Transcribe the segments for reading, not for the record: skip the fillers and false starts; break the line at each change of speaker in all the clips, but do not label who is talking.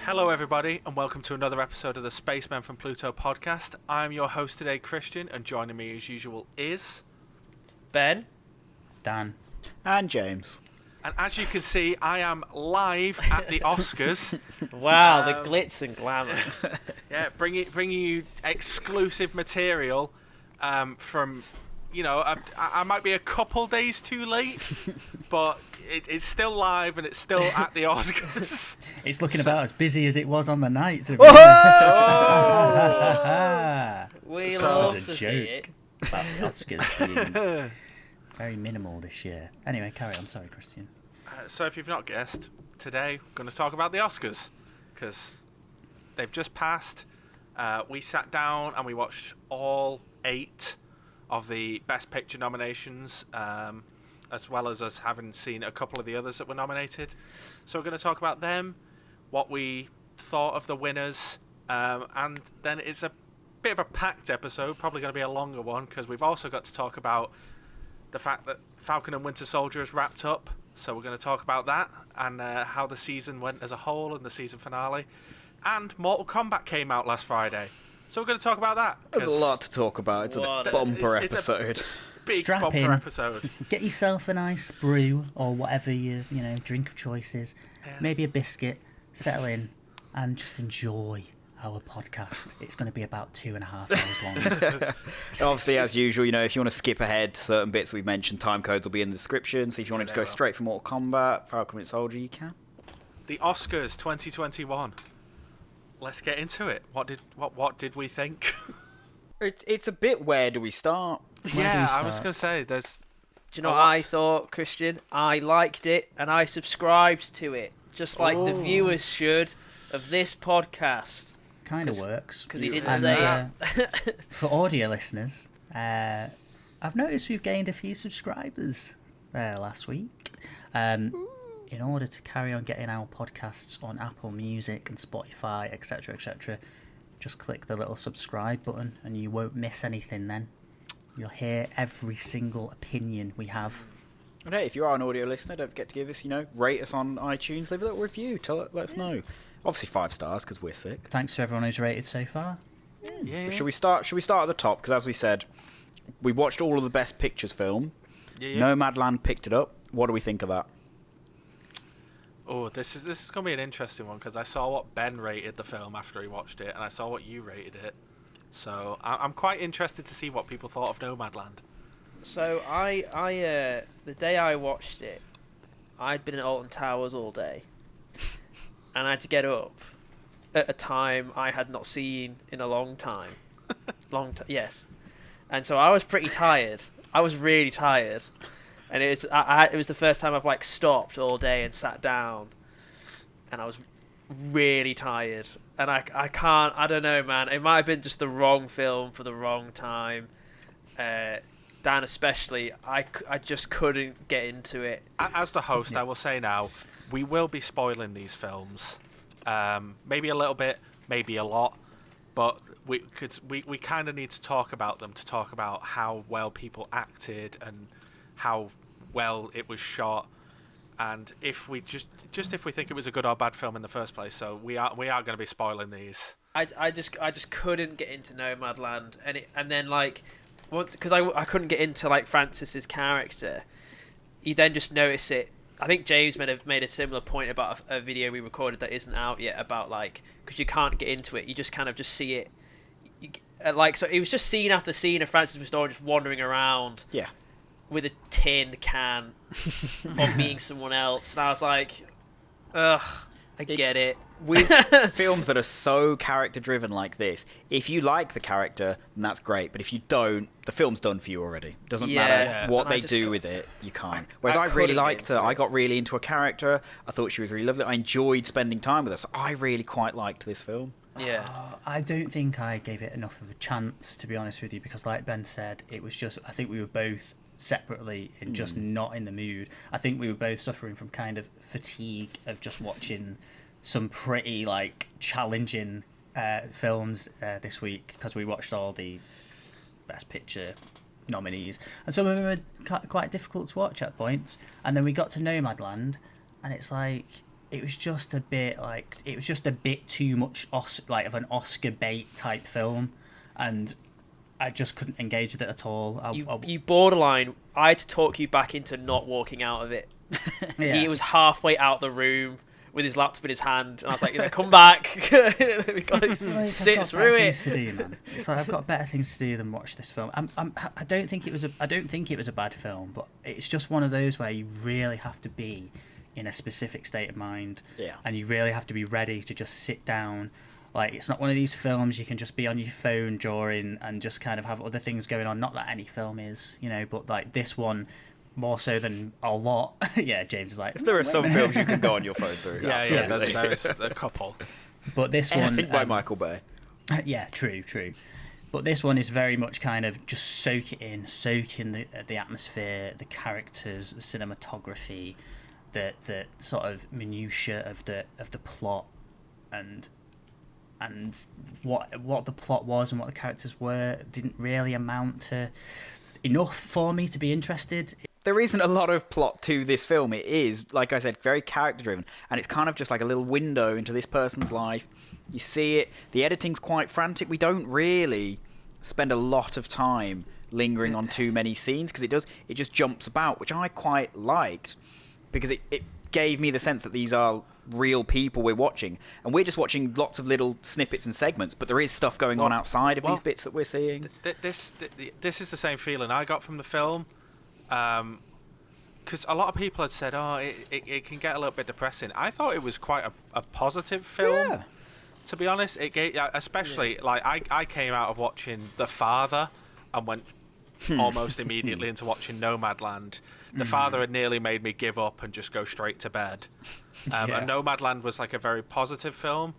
Hello everybody and welcome to another episode of the Spacemen From Pluto Podcast. I'm your host today, Christian, and joining me as usual is...
Ben,
Dan,
and James.
And as you can see, I am live at the Oscars.
wow, the glitz and glamour.
Yeah, bringing you exclusive material from, you know, I might be a couple days too late, but it's still live and it's still at the Oscars.
It's looking about as busy as it was on the night. To be
We
So
love
it was
to
a
see
joke.
it.
About the Oscars being very minimal this year. Anyway, carry on. Sorry, Christian.
So if you've not guessed, today we're going to talk about the Oscars because they've just passed. We sat down and we watched all 8 of the Best Picture nominations, as well as us having seen a couple of the others that were nominated. So we're going to talk about them, what we thought of the winners, and then it's a bit of a packed episode, probably going to be a longer one, because we've also got to talk about the fact that Falcon and Winter Soldier has wrapped up. So we're going to talk about that and how the season went as a whole and the season finale. And Mortal Kombat came out last Friday. So we're going to talk about that.
There's a lot to talk about. It's a bumper episode.
Big
Strap
bumper
in.
episode.
Get yourself a nice brew or whatever your drink of choice is.
Yeah.
Maybe a biscuit. Settle in and just enjoy our podcast. It's going to be about 2.5 hours long.
Obviously, as usual, if you want to skip ahead certain bits we've mentioned, time codes will be in the description. So if you wanted to go straight from Mortal Kombat, Falcon and Soldier, you can.
The Oscars 2021. Let's get into it. What did we think?
It's a bit, where do we start?
Yeah, I was going to say, there's...
Do you know what I thought, Christian? I liked it and I subscribed to it, just like the viewers should of this podcast.
Kind of works.
Because he didn't say it.
For audio listeners, I've noticed we've gained a few subscribers last week. In order to carry on getting our podcasts on Apple Music and Spotify, etc., etc., just click the little subscribe button and you won't miss anything then. You'll hear every single opinion we have.
And hey, if you are an audio listener, don't forget to give us, rate us on iTunes, leave a little review, let us know. Obviously 5 stars, because we're sick.
Thanks to everyone who's rated so far.
Yeah.
Should we start at the top? Because as we said, we watched all of the Best Pictures film.
Yeah.
Nomadland picked it up. What do we think of that?
Oh, this is going to be an interesting one because I saw what Ben rated the film after he watched it, and I saw what you rated it. So I'm quite interested to see what people thought of Nomadland.
So I the day I watched it, I'd been in Alton Towers all day, and I had to get up at a time I had not seen in a long time. Yes. And so I was pretty tired. I was really tired. And it was the first time I've stopped all day and sat down, and I was really tired. And I don't know, man. It might have been just the wrong film for the wrong time. Dan especially, I just couldn't get into it.
As the host, I will say now, we will be spoiling these films. Maybe a little bit, maybe a lot, but we kind of need to talk about them, to talk about how well people acted and how well it was shot, and if we just if we think it was a good or bad film in the first place. So we are going to be spoiling these.
I just couldn't get into Nomadland, and then once, because I couldn't get into Francis's character, you then just notice it. I think James made a similar point about a video we recorded that isn't out yet about because you can't get into it, you just kind of just see it. So it was just scene after scene of Francis Restore just wandering around.
Yeah.
With a tin can of being someone else, and I was like, ugh, I get it.
With films that are so character-driven like this, if you like the character, then that's great. But if you don't, the film's done for you already. Doesn't matter what they do with it, you can't. Whereas I really liked her. I got really into a character. I thought she was really lovely. I enjoyed spending time with her. So I really quite liked this film.
Yeah.
I don't think I gave it enough of a chance, to be honest with you, because like Ben said, it was just, I think we were both separately and just not in the mood. I think we were both suffering from kind of fatigue of just watching some pretty challenging films this week, because we watched all the Best Picture nominees, and some of them were quite difficult to watch at points. And then we got to Nomadland, and it's like it was just a bit too much of an Oscar bait type film, and I just couldn't engage with it at all.
You borderline. I had to talk you back into not walking out of it.
Yeah.
He was halfway out the room with his laptop in his hand, and I was like, "Come back! We got to sit through it."
To do, man. It's like I've got better things to do than watch this film. I don't think it was a bad film, but it's just one of those where you really have to be in a specific state of mind, and you really have to be ready to just sit down. Like, it's not one of these films you can just be on your phone drawing and just kind of have other things going on. Not that any film is, but like this one, more so than a lot. Yeah, James is like...
There are some films you can go on your phone through.
Yeah, there's a couple.
But this
Anything
one...
by Michael Bay.
Yeah, true. But this one is very much kind of just soak in the atmosphere, the characters, the cinematography, the sort of minutiae of the plot, and what the plot was and what the characters were didn't really amount to enough for me to be interested.
There isn't a lot of plot to this film. It is, like I said, very character driven, and it's kind of just like a little window into this person's life. You see it. The editing's quite frantic. We don't really spend a lot of time lingering on too many scenes because it just jumps about, which I quite liked because it gave me the sense that these are real people we're watching, and we're just watching lots of little snippets and segments, but there is stuff going on outside of these bits that we're seeing.
This is the same feeling I got from the film, because a lot of people had said, it can get a little bit depressing. I thought it was quite a positive film.
Yeah.
To be honest, it gave, especially like I came out of watching The Father and went almost immediately into watching Nomadland. The Father had nearly made me give up and just go straight to bed. And Nomadland was like a very positive film,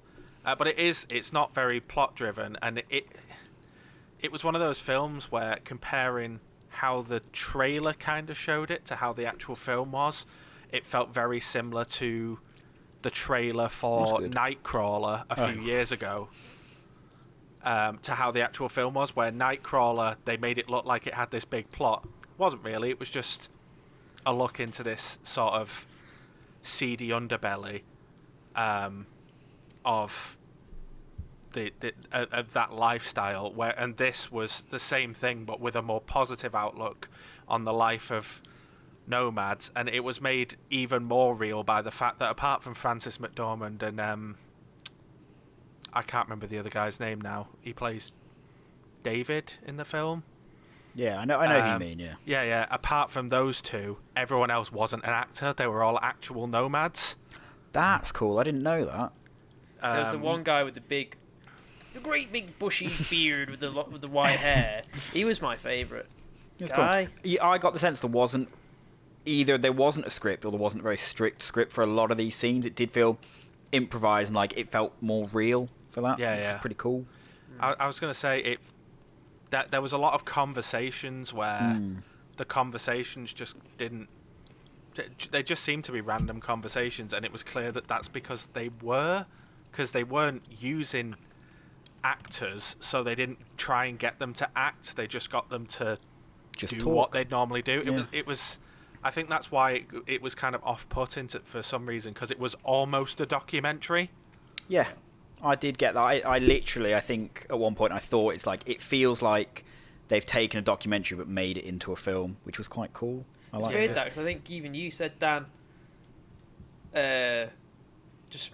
but it's not very plot driven, and it was one of those films where comparing how the trailer kind of showed it to how the actual film was, it felt very similar to the trailer for Nightcrawler a few years ago. To how the actual film was, where Nightcrawler, they made it look like it had this big plot. It wasn't really. It was just a look into this sort of seedy underbelly of of that lifestyle. And this was the same thing, but with a more positive outlook on the life of nomads. And it was made even more real by the fact that apart from Francis McDormand and I can't remember the other guy's name now. He plays David in the film.
Yeah, I know who you mean, yeah.
Yeah. Apart from those two, everyone else wasn't an actor. They were all actual nomads.
That's cool. I didn't know that.
So there's the one guy with the great big bushy beard with the white hair. He was my favourite guy.
Cool. I got the sense there wasn't a script or there wasn't a very strict script for a lot of these scenes. It did feel improvised and like it felt more real for that. Which is pretty cool.
I was going to say that there was a lot of conversations where the conversations just didn't. They just seemed to be random conversations, and it was clear that that's because they weren't using actors, so they didn't try and get them to act. They just got them to do
talk.
What they'd normally do. It was. I think that's why it was kind of off-putting for some reason, because it was almost a documentary.
Yeah, I did get that. I literally, I think at one point I thought it's like, it feels like they've taken a documentary but made it into a film, which was quite cool.
It's weird that, because I think even you said, Dan, just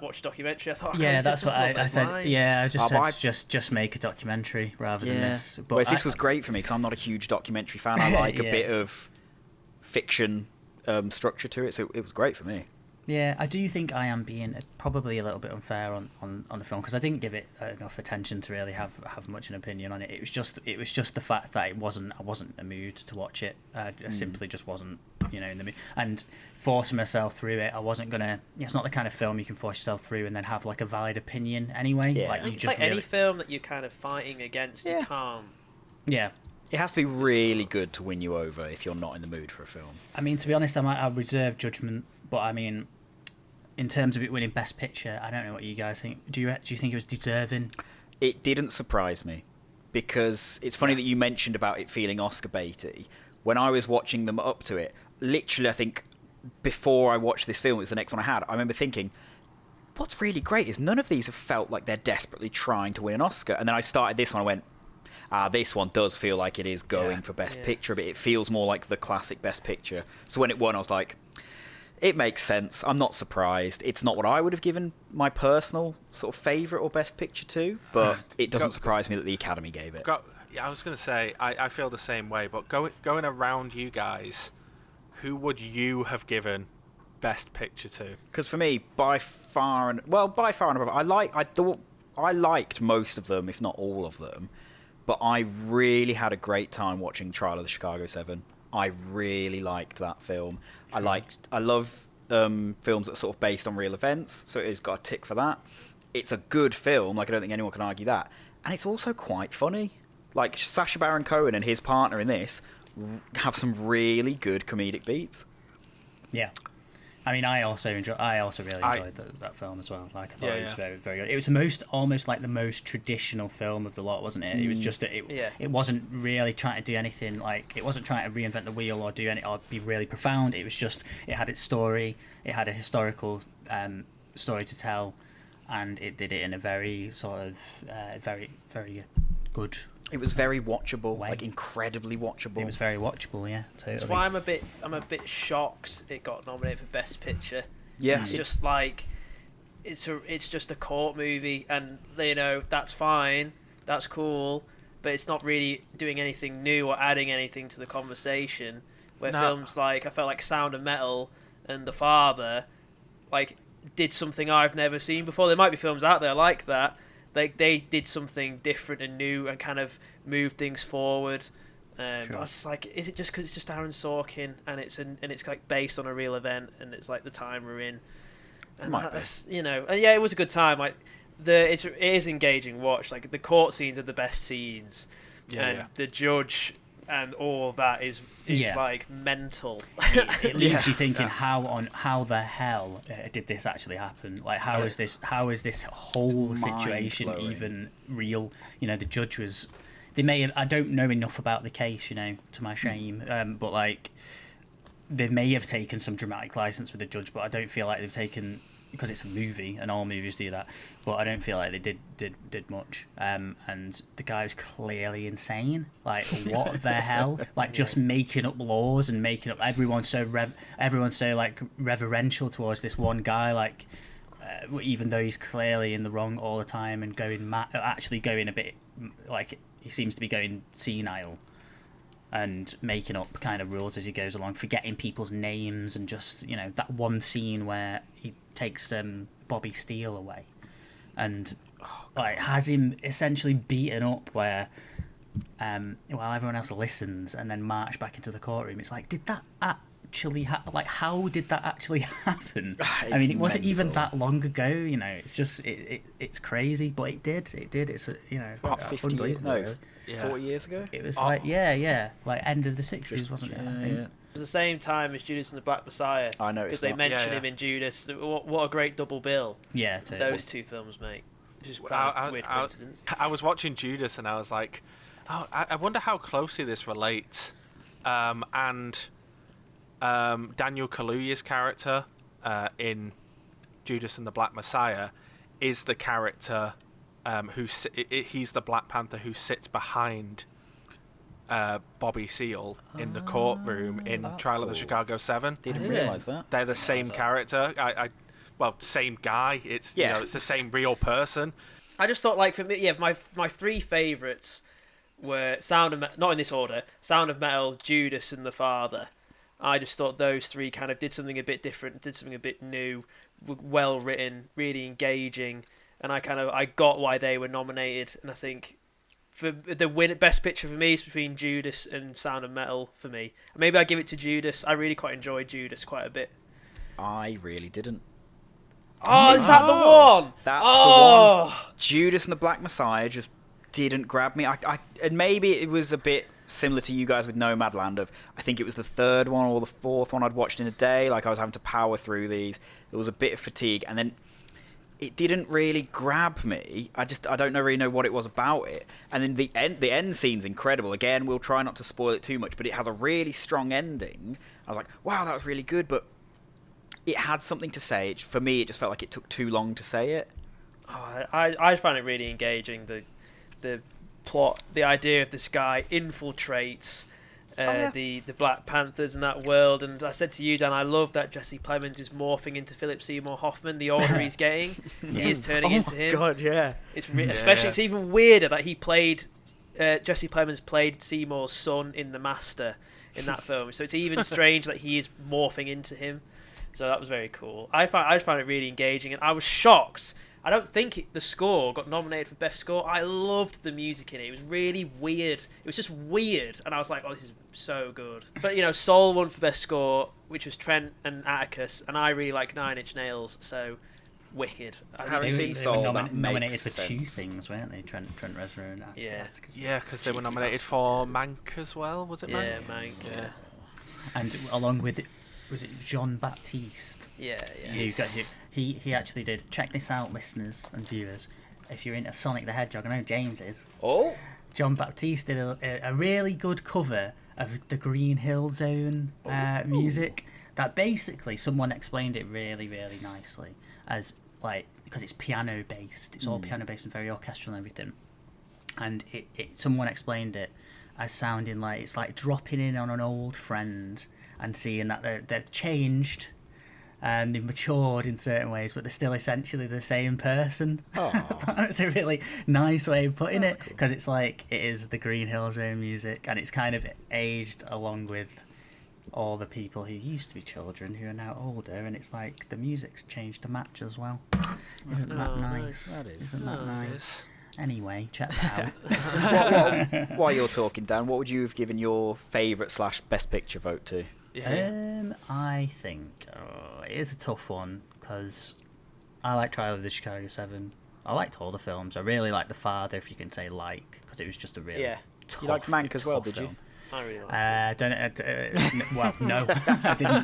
watch a documentary. I thought,
that's what I said.
Mind.
Yeah, I just said just make a documentary rather than this. But
whereas this was great for me because I'm not a huge documentary fan. I like a bit of fiction structure to it, so it was great for me.
Yeah, I do think I am being probably a little bit unfair on the film because I didn't give it enough attention to really have much an opinion on it. It was just the fact that I wasn't in the mood to watch it. I simply just wasn't, in the mood. And forcing myself through it, I wasn't gonna. It's not the kind of film you can force yourself through and then have like a valid opinion anyway.
Yeah.
Like,
it's like any film that you're kind of fighting against, you can't.
Yeah.
It has to be really good to win you over if you're not in the mood for a film.
I mean, to be honest, I'll reserve judgment, but I mean, in terms of it winning Best Picture, I don't know what you guys think. Do you think it was deserving?
It didn't surprise me. because it's funny that you mentioned about it feeling Oscar baity. When I was watching them up to it, literally, I think before I watched this film, it was the next one I had, I remember thinking, what's really great is none of these have felt like they're desperately trying to win an Oscar. And then I started this one, I went, this one does feel like it is going for Best Picture, but it feels more like the classic Best Picture. So when it won, I was like, it makes sense. I'm not surprised. It's not what I would have given my personal sort of favourite or Best Picture to, but it doesn't surprise me that the Academy gave it.
I was going to say, I feel the same way, but going around you guys, who would you have given Best Picture to?
Because for me, by far and above, I liked most of them, if not all of them. But I really had a great time watching Trial of the Chicago 7. I really liked that film. I love films that are sort of based on real events, so it's got a tick for that. It's a good film, like I don't think anyone can argue that. And it's also quite funny. Like Sacha Baron Cohen and his partner in this have some really good comedic beats.
Yeah. I mean, I also really enjoyed that film as well. Like, I thought it was very, very good. It was almost like the most traditional film of the lot, wasn't it? It was just it wasn't really trying to do anything like, it wasn't trying to reinvent the wheel or be really profound. It was just, it had its story, it had a historical story to tell, and it did it in a very sort of very, very good.
It was very watchable, like incredibly watchable.
It was very watchable, yeah. Totally.
That's why I'm a bit shocked it got nominated for Best Picture.
Yeah,
it's just like it's just a court movie, and that's fine, that's cool, but it's not really doing anything new or adding anything to the conversation. Where films like, I felt like Sound of Metal and The Father, like, did something I've never seen before. There might be films out there like that. Like, they did something different and new and kind of moved things forward. Sure. I was just like, is it just because it's just Aaron Sorkin and it's like based on a real event and it's like the time we're in? And
might be.
And yeah, it was a good time. Like, it is engaging watch. Like, the court scenes are the best scenes, the judge and all of that is like mental.
It leaves you thinking, how the hell did this actually happen? Like, how is this whole situation even real? The judge was. They may have. I don't know enough about the case, to my shame. But like, they may have taken some dramatic license with the judge, but I don't feel like they've taken, because it's a movie and all movies do that. But I don't feel like they did much. And the guy was clearly insane. Like, what the hell? Like, just making up laws and making up. Everyone's so like reverential towards this one guy. Like, even though he's clearly in the wrong all the time and actually going a bit like, he seems to be going senile and making up kind of rules as he goes along, forgetting people's names, and just, that one scene where he takes Bobby Steele away and like has him essentially beaten up while everyone else listens, and then march back into the courtroom. It's like, did that actually like, how did that actually happen? I mean, it wasn't even that long ago. It's just it's crazy, but it did. It's
what, 50 years? No, 40 years ago.
It was like like end of the 60s, wasn't it? I think.
It was the same time as Judas and the Black Messiah.
I noticed
because they mention him in Judas. What a great double bill!
Yeah,
those two films, mate. Which is quite a weird coincidence.
I was watching Judas and I was like, I wonder how closely this relates. And Daniel Kaluuya's character in Judas and the Black Messiah is the character he's the Black Panther who sits behind Bobby Seale in the courtroom in Trial of the Chicago 7.
Didn't realise that.
They're the same character. Same guy. It's it's the same real person.
I just thought, like, for me, my three favourites were not in this order, Sound of Metal, Judas and The Father. I just thought those three kind of did something a bit different, did something a bit new, well written, really engaging, and I got why they were nominated. And I think for the best picture for me is between Judas and Sound of Metal for me. Maybe I give it to Judas. I really quite enjoyed Judas quite a bit.
I really didn't.
Oh, is that the one?
That's the one. Judas and the Black Messiah just didn't grab me. And maybe it was a bit similar to you guys with Nomadland. I think it was the third one or the fourth one I'd watched in a day. Like, I was having to power through these. There was a bit of fatigue, and then it didn't really grab me. I don't really know what it was about it. And then the end scene's incredible. Again, we'll try not to spoil it too much, but it has a really strong ending. I was like, wow, that was really good, but it had something to say. For me, it just felt like it took too long to say it.
Oh, I find it really engaging. The plot, the idea of this guy infiltrates the Black Panthers in that world, and I said to you, Dan, I love that Jesse Plemons is morphing into Philip Seymour Hoffman. The older he's getting, he is turning into him.
Oh God, yeah.
It's especially it's even weirder that he played Jesse Plemons played Seymour's son in The Master in that film. So it's even strange that he is morphing into him. So that was very cool. I found it really engaging, and I was shocked. I don't think the score got nominated for Best Score. I loved the music in it. It was really weird. It was just weird. And I was like, oh, this is so good. But, Soul won for Best Score, which was Trent and Atticus. And I really like Nine Inch Nails, so wicked.
Have you seen Soul?
They were nominated for two things, weren't they? Trent Reznor and Atticus.
Yeah, because they were nominated for Mank as well, was it Mank?
Yeah, Mank, yeah.
And along with it, was it Jean-Baptiste?
Yeah.
He actually did. Check this out, listeners and viewers. If you're into Sonic the Hedgehog, I know James is.
Oh.
Jean-Baptiste did a really good cover of the Green Hill Zone music. That basically someone explained it really, really nicely as because it's piano based. It's all piano based and very orchestral and everything. And someone explained it as sounding like it's like dropping in on an old friend and seeing that they've changed and they've matured in certain ways, but they're still essentially the same person. It's a really nice way of putting it, because it's like it is the Green Hill Zone music, and it's kind of aged along with all the people who used to be children who are now older, and it's like the music's changed to match as well. Isn't that nice?
That is.
Isn't that nice? Anyway, check that
out. While you're talking, Dan, what would you have given your favourite / best picture vote to?
I think it is a tough one, because I like Trial of the Chicago 7. I liked all the films. I really liked The Father, if you can say because it was just a really tough.
You liked Mank as well, did
film.
you?
I really liked
it. Well, no, I didn't.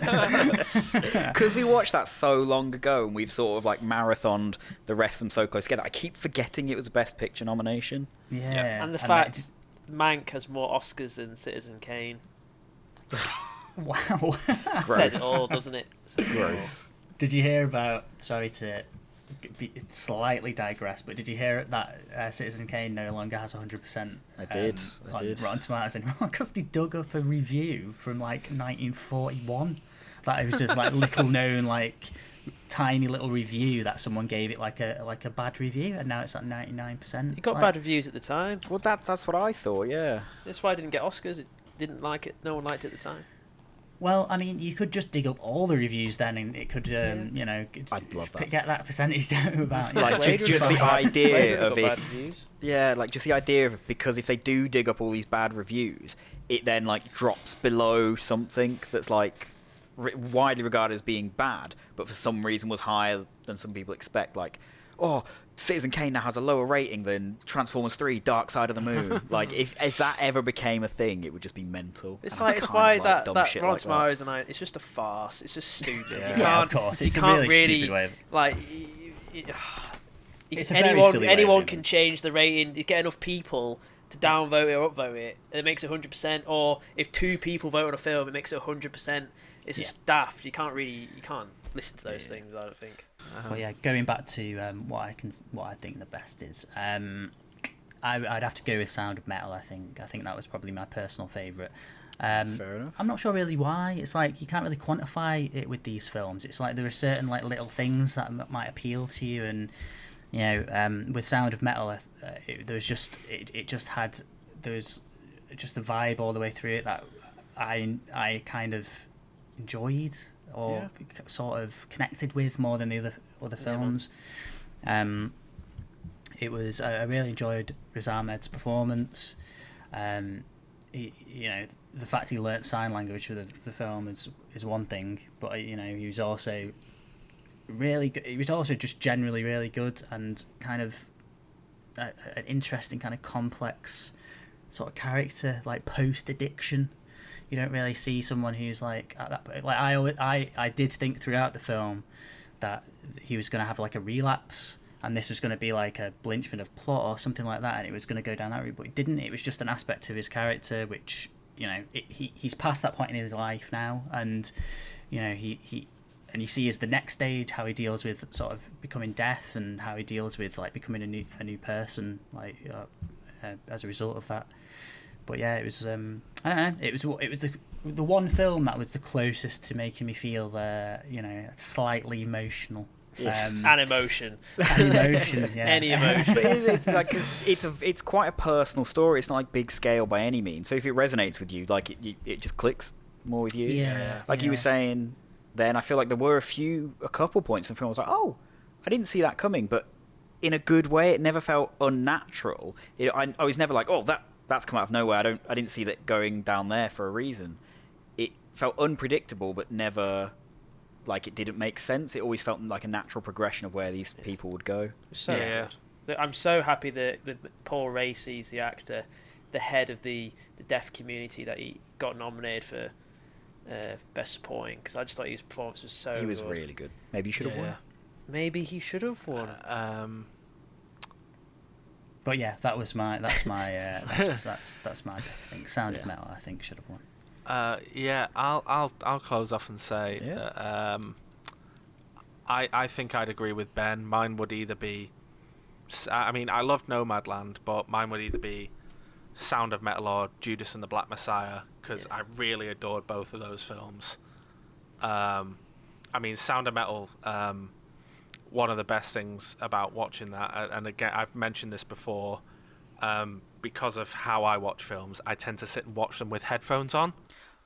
Because we watched that so long ago, and we've sort of marathoned the rest of them so close together. I keep forgetting it was a Best Picture nomination.
Yeah.
And the fact Mank has more Oscars than Citizen Kane.
Wow.
Says it all, doesn't it?
Gross.
Did you hear about, sorry to slightly digress, but did you hear that Citizen Kane no longer has 100%
I did.
Rotten Tomatoes anymore? Because they dug up a review from 1941 that it was just little known tiny little review that someone gave it like a bad review, and now it's at 99%.
It got bad reviews at the time.
Well, that's what I thought. Yeah.
That's why I didn't get Oscars. It didn't like it. No one liked it at the time.
Well, I mean, you could just dig up all the reviews then, and it could,
I'd love that.
Get that percentage down about.
Just the idea of just the idea of, because if they do dig up all these bad reviews, it then drops below something that's widely regarded as being bad, but for some reason was higher than some people expect. Citizen Kane now has a lower rating than Transformers 3: Dark Side of the Moon. If that ever became a thing, it would just be mental.
It's why that Rotten Tomatoes it's just a farce. It's just stupid.
Yeah, of course. It's a really stupid way of...
anyone can change the rating. You get enough people to downvote it or upvote it, and it makes it 100%. Or if 2 people vote on a film, it makes it 100%. It's just daft. You can't listen to those things, I don't think.
Well, going back to what I think the best is, I'd have to go with Sound of Metal. I think that was probably my personal favourite.
That's fair enough.
I'm not sure really why. It's you can't really quantify it with these films. It's there are certain little things that might appeal to you, and with Sound of Metal, there was just the vibe all the way through it that I kind of enjoyed or sort of connected with more than the other films. It was I really enjoyed Riz Ahmed's performance. The fact he learnt sign language for the film is one thing, but he was also really good. He was also just generally really good, and kind of an interesting kind of complex sort of character, post addiction. You don't really see someone who's at that. I did think throughout the film that he was going to have like a relapse, and this was going to be like a linchpin of plot or something like that, and it was going to go down that route, but it didn't. It was just an aspect of his character, which, you know, he's past that point in his life now, and, you know, he and you see as the next stage how he deals with sort of becoming deaf, and how he deals with like becoming a new person, like as a result of that. But yeah, it was I don't know, it was the one film that was the closest to making me feel you know, slightly emotional.
An emotion.
An emotion, yeah.
Any emotion.
But it's like, 'cause it's quite a personal story. It's not like big scale by any means. So if it resonates with you, like it just clicks more with you.
Yeah.
Like you were saying then, I feel like there were a couple points in the film I was like, oh, I didn't see that coming, but in a good way. It never felt unnatural. I was never like, oh, that's come out of nowhere. I didn't see that going down there for a reason. It felt unpredictable, but never like it didn't make sense. It always felt like a natural progression of where these people would go.
I'm so happy that Paul Racy's the actor, the head of the deaf community, that he got nominated for Best Supporting, because I just thought his performance was so good.
He was really good. Maybe he should have won.
Maybe he should have won.
But yeah, that's my that's my I think Sound of Metal, I think, should have won.
I'll close off and say that I think I'd agree with Ben. Mine would either be, I mean, I loved Nomadland, but mine would either be Sound of Metal or Judas and the Black Messiah, because I really adored both of those films. I mean, Sound of Metal, one of the best things about watching that, and again, I've mentioned this before, because of how I watch films, I tend to sit and watch them with headphones on.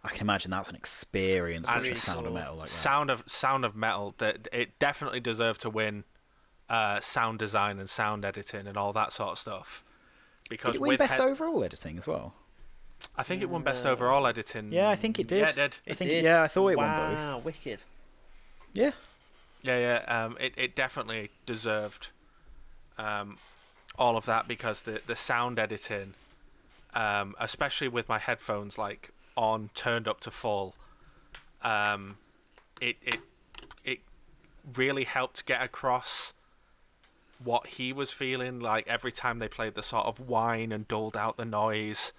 I can imagine that's an experience watching Sound of Metal like that.
Sound of Metal, that it definitely deserved to win sound design and sound editing and all that sort of stuff. Because
did it win Best Overall Editing as well?
I think it won Best Overall Editing.
Yeah, I think it did.
Yeah, it did.
I think I thought it won both.
Wow, wicked.
Yeah.
Yeah. It definitely deserved all of that, because the sound editing, especially with my headphones like on, turned up to full, it really helped get across what he was feeling. Like every time they played the sort of whine and dulled out the noise,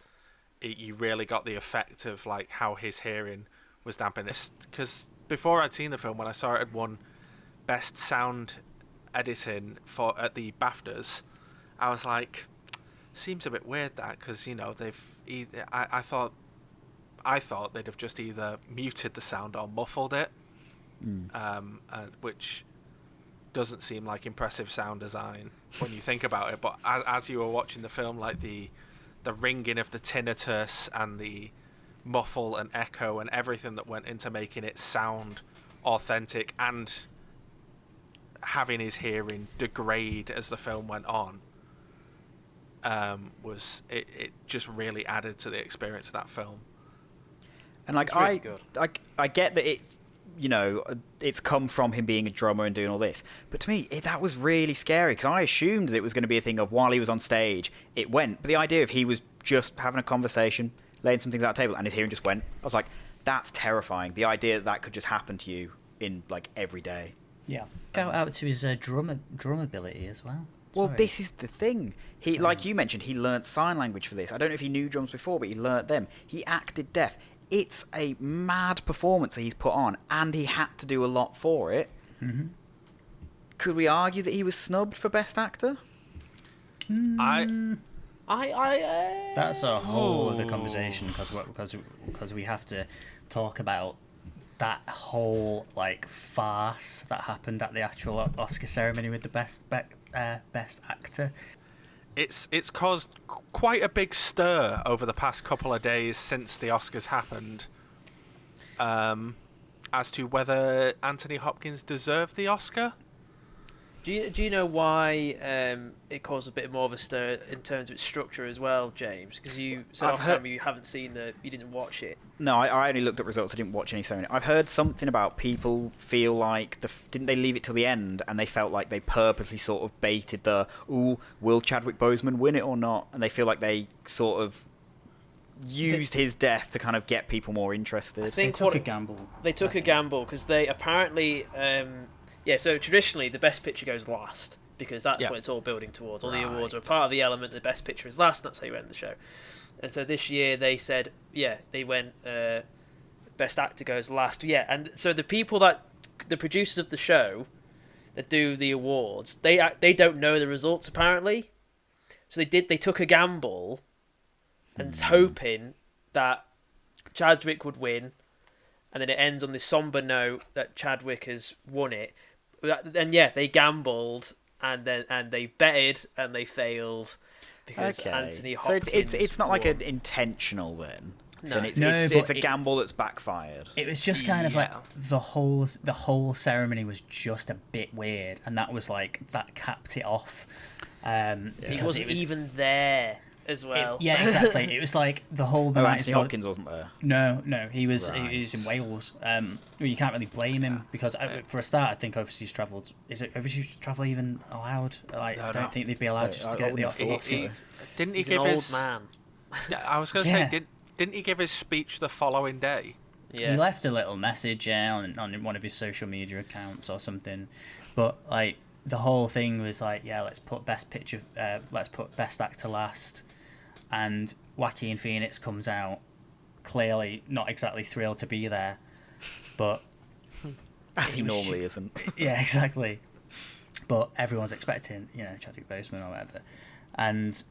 you really got the effect of like how his hearing was dampened. Because before I'd seen the film, when I saw it had won Best Sound Editing at the BAFTAs, I was like, seems a bit weird that, because, you know, I thought they'd have just either muted the sound or muffled it, which doesn't seem like impressive sound design when you think about it. But as you were watching the film, like the ringing of the tinnitus and the muffle and echo and everything that went into making it sound authentic, and having his hearing degrade as the film went on, it just really added to the experience of that film.
And like I get that it, you know, it's come from him being a drummer and doing all this, but to me that was really scary, because I assumed that it was going to be a thing of while he was on stage it went, but the idea of he was just having a conversation, laying some things out the table, and his hearing just went, I was like, that's terrifying. The idea that could just happen to you in like every day.
Yeah. Shout out to his drum ability as well.
Well, this is the thing. He, like you mentioned, he learnt sign language for this. I don't know if he knew drums before, but he learnt them. He acted deaf. It's a mad performance that he's put on, and he had to do a lot for it.
Mm-hmm.
Could we argue that he was snubbed for Best Actor?
That's a whole other conversation, because we have to talk about that whole like farce that happened at the actual Oscar ceremony with the best actor.
It's caused quite a big stir over the past couple of days since the Oscars happened, as to whether Anthony Hopkins deserved the Oscar.
Do you know why it caused a bit more of a stir in terms of its structure as well, James? Because you said off camera you haven't seen you didn't watch it.
No, I only looked at results. I didn't watch any ceremony. I've heard something about people feel like didn't they leave it till the end, and they felt like they purposely sort of baited will Chadwick Boseman win it or not? And they feel like they sort of used his death to kind of get people more interested.
I think
they took a gamble.
They took a gamble because they apparently Yeah, so traditionally the best picture goes last because that's
Yeah.
what it's all building towards. All the
Right.
awards are part of the element. The best picture is last. And that's how you end the show. And so this year they said, they went best actor goes last. Yeah, and so the producers of the show that do the awards, they don't know the results apparently. So they took a gamble and hoping that Chadwick would win, and then it ends on this somber note that Chadwick has won it. And they gambled and they betted and they failed because Anthony Hopkins.
So it's not like
won.
an intentional then.
No.
Then
No,
it's
but
a gamble that's backfired.
It was just kind of like
Yeah.
the whole ceremony was just a bit weird, and that was like that capped it off.
He
Because
wasn't even there as well.
yeah, exactly. It was like the whole.
Oh,
night
Anthony
is-
Hopkins wasn't there.
No, he was
Right.
he was in Wales. You can't really blame him because for a start, I think overseas travel is overseas travel even allowed? Like, I don't think they'd be allowed just to go to the office.
Didn't he
He's
give
an old
his
man.
Yeah, I was going to
Yeah.
say, didn't he give his speech the following day?
Yeah.
He left a little message on one of his social media accounts or something, but like the whole thing was like, let's put best picture, let's put best actor last, and Joaquin Phoenix comes out, clearly not exactly thrilled to be there, but
As he
was
normally isn't.
yeah, exactly. But everyone's expecting, Chadwick Boseman or whatever, and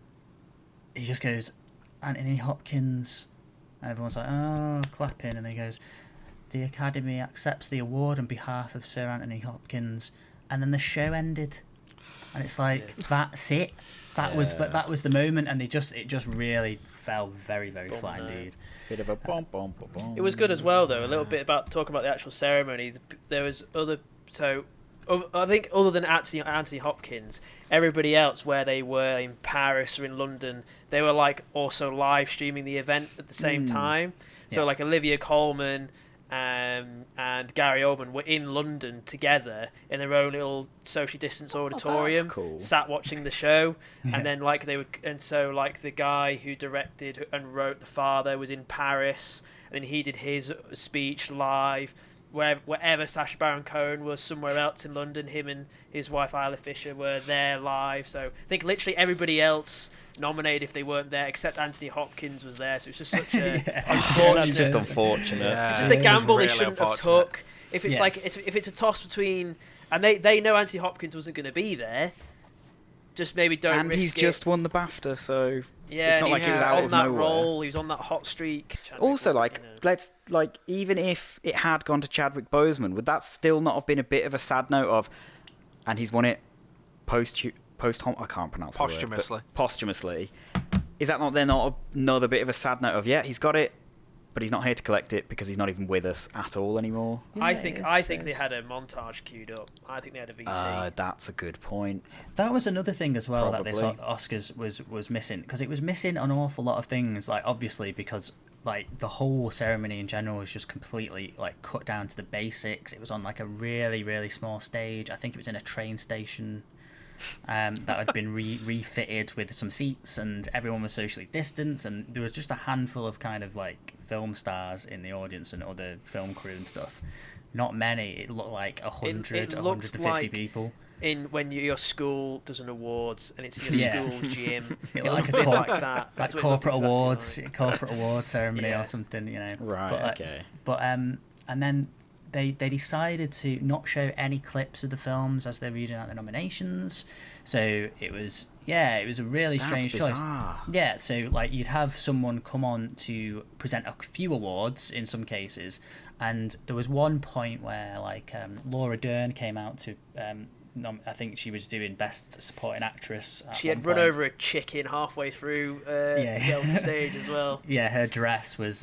he just goes, Anthony Hopkins, and everyone's like, oh, clapping, and then he goes, the Academy accepts the award on behalf of Sir Anthony Hopkins, and then the show ended, and it's like that's it. That was the moment, and it just really fell very, very flat indeed.
Bit of a bum bum bum bum.
It was good as well, though. A little bit about talking about the actual ceremony. There was I think other than Anthony Hopkins, everybody else where they were in Paris or in London, they were like also live streaming the event at the same time. So
Yeah.
like Olivia Colman and Gary Oldman were in London together in their own little socially distanced auditorium,
cool.
sat watching the show, and then the guy who directed and wrote The Father was in Paris, and then he did his speech live. Wherever Sacha Baron Cohen was somewhere else in London, him and his wife Isla Fisher were there live. So I think literally everybody else nominated if they weren't there, except Anthony Hopkins was there. So it's just such a unfortunate.
It's just unfortunate.
It's just
it
a
was
gamble
really
they shouldn't have
unfortunate.
took. If it's
Yeah.
if it's a toss between, and they know Anthony Hopkins wasn't going to be there, just maybe don't
And
risk
he's
it.
just won the BAFTA, so
Yeah,
it's not
and
like he was
was
out
on
of
that
nowhere.
role. He was on that hot streak. Chadwick
Also,
Boseman,
let's even if it had gone to Chadwick Boseman, would that still not have been a bit of a sad note of, and he's won it I can't pronounce the word,
Posthumously.
but posthumously. Is that not another bit of a sad note of, he's got it, but he's not here to collect it because he's not even with us at all anymore?
I think they had a montage queued up. I think they had a VT.
That's a good point.
That was another thing as well that this
Probably.
Oscars was missing, because it was missing an awful lot of things. Like obviously because like the whole ceremony in general was just completely like cut down to the basics. It was on like a really, really small stage. I think it was in a train station that had been refitted with some seats, and everyone was socially distanced, and there was just a handful of kind of like film stars in the audience and other film crew and stuff. Not many. It looked like 100,
It looks
150
like
people.
In when your school does an awards and it's in your
Yeah.
school gym,
It
it
looked
looked a
like
bit
a
like that.
Like
That's what it
corporate
looked exactly
awards,
like.
corporate award ceremony
Yeah.
or something,
Right,
But,
okay.
But and then they decided to not show any clips of the films as they're reading out the nominations. So it was a really strange choice.
bizarre.
Yeah, so like you'd have someone come on to present a few awards in some cases, and there was one point where like Laura Dern came out to I think she was doing Best Supporting Actress. At
She
one
had run
point.
over a chicken halfway through to get on the stage as well.
Yeah, her dress was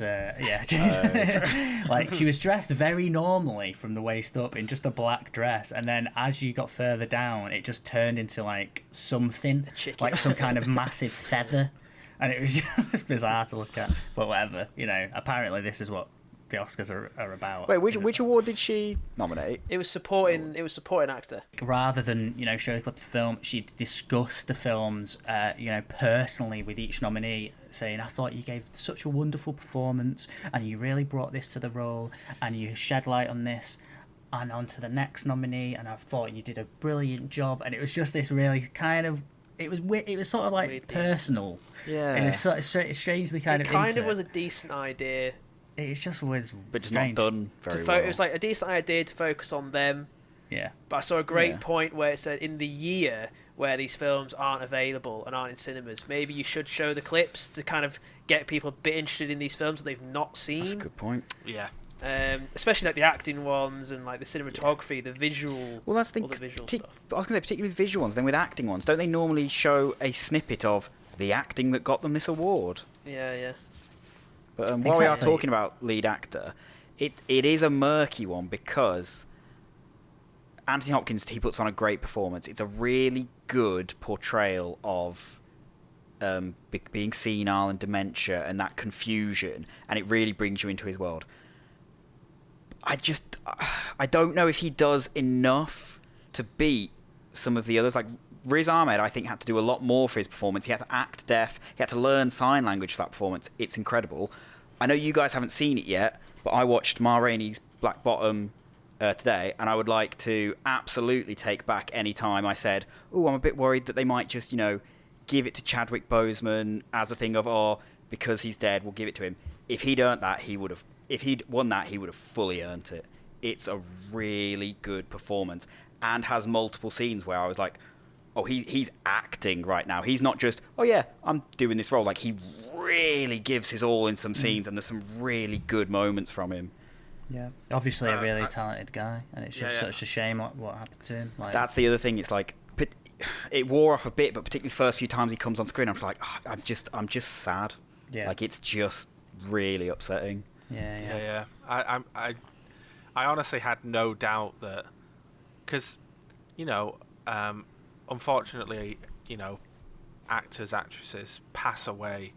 like she was dressed very normally from the waist up in just a black dress, and then as you got further down, it just turned into like something,
chicken.
like some kind of massive feather, and it was just bizarre to look at. But whatever, apparently this is what the Oscars are about.
Wait, which award did she nominate?
It was supporting actor.
Rather than show a clip of the film, she discussed the films personally with each nominee, saying, I thought you gave such a wonderful performance and you really brought this to the role and you shed light on this. and on to the next nominee, and I thought you did a brilliant job, and it was just this really kind of, it was sort of like
Weird
personal.
Yeah.
And it was sort of strangely kind
It
of
kind of
into
was
it.
a decent idea.
It just was
But it's
strange.
not done very
It
well.
was like a decent idea to focus on them.
Yeah.
But I saw a great
Yeah.
point where it said in the year where these films aren't available and aren't in cinemas, maybe you should show the clips to kind of get people a bit interested in these films that they've not seen.
That's a good point.
Yeah.
Especially like the acting ones and like the cinematography, the visual.
Well, that's the
all the visual
thing.
stuff.
I was going to say, particularly with visual ones, then with acting ones, don't they normally show a snippet of the acting that got them this award?
Yeah, yeah.
But while we are
Exactly.
talking about lead actor, it is a murky one because Anthony Hopkins, he puts on a great performance. It's a really good portrayal of being senile and dementia and that confusion, and it really brings you into his world. I don't know if he does enough to beat some of the others. Like Riz Ahmed, I think, had to do a lot more for his performance. He had to act deaf. He had to learn sign language for that performance. It's incredible. I know you guys haven't seen it yet, but I watched Ma Rainey's Black Bottom today, and I would like to absolutely take back any time I said, "Oh, I'm a bit worried that they might just, give it to Chadwick Boseman as a thing of, oh, because he's dead, we'll give it to him." If he'd earned that, if he'd won that, he would have fully earned it. It's a really good performance and has multiple scenes where I was like, oh, he's acting right now. He's not just, oh yeah, I'm doing this role. Like, he really gives his all in some scenes, and there's some really good moments from him.
Yeah. Obviously a really talented guy, and it's just such a shame what happened to him. Like,
That's the other thing. It's like, it wore off a bit, but particularly the first few times he comes on screen, I'm just like, oh, I'm just sad.
Yeah.
Like, it's just really upsetting.
Yeah.
I honestly had no doubt that, because, unfortunately, actors, actresses pass away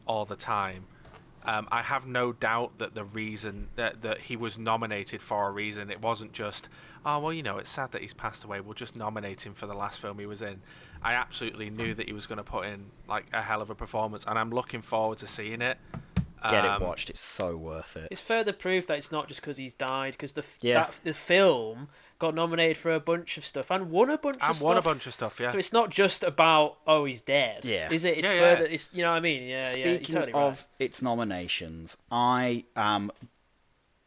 all the time. I have no doubt that the reason that he was nominated for a reason. It wasn't just, oh, well, it's sad that he's passed away, we'll just nominate him for the last film he was in. I absolutely knew that he was going to put in, like, a hell of a performance, and I'm looking forward to seeing it.
Get it watched. It's so worth it.
It's further proof that it's not just because he's died, because the film got nominated for a bunch of stuff and won a bunch of stuff.
And won a bunch of stuff, yeah.
So it's not just about, oh, he's dead.
Yeah.
Is it? It's
Yeah,
further.
yeah.
It's, you know what I mean? Yeah,
Speaking
yeah. You're totally
of
right.
its nominations, I am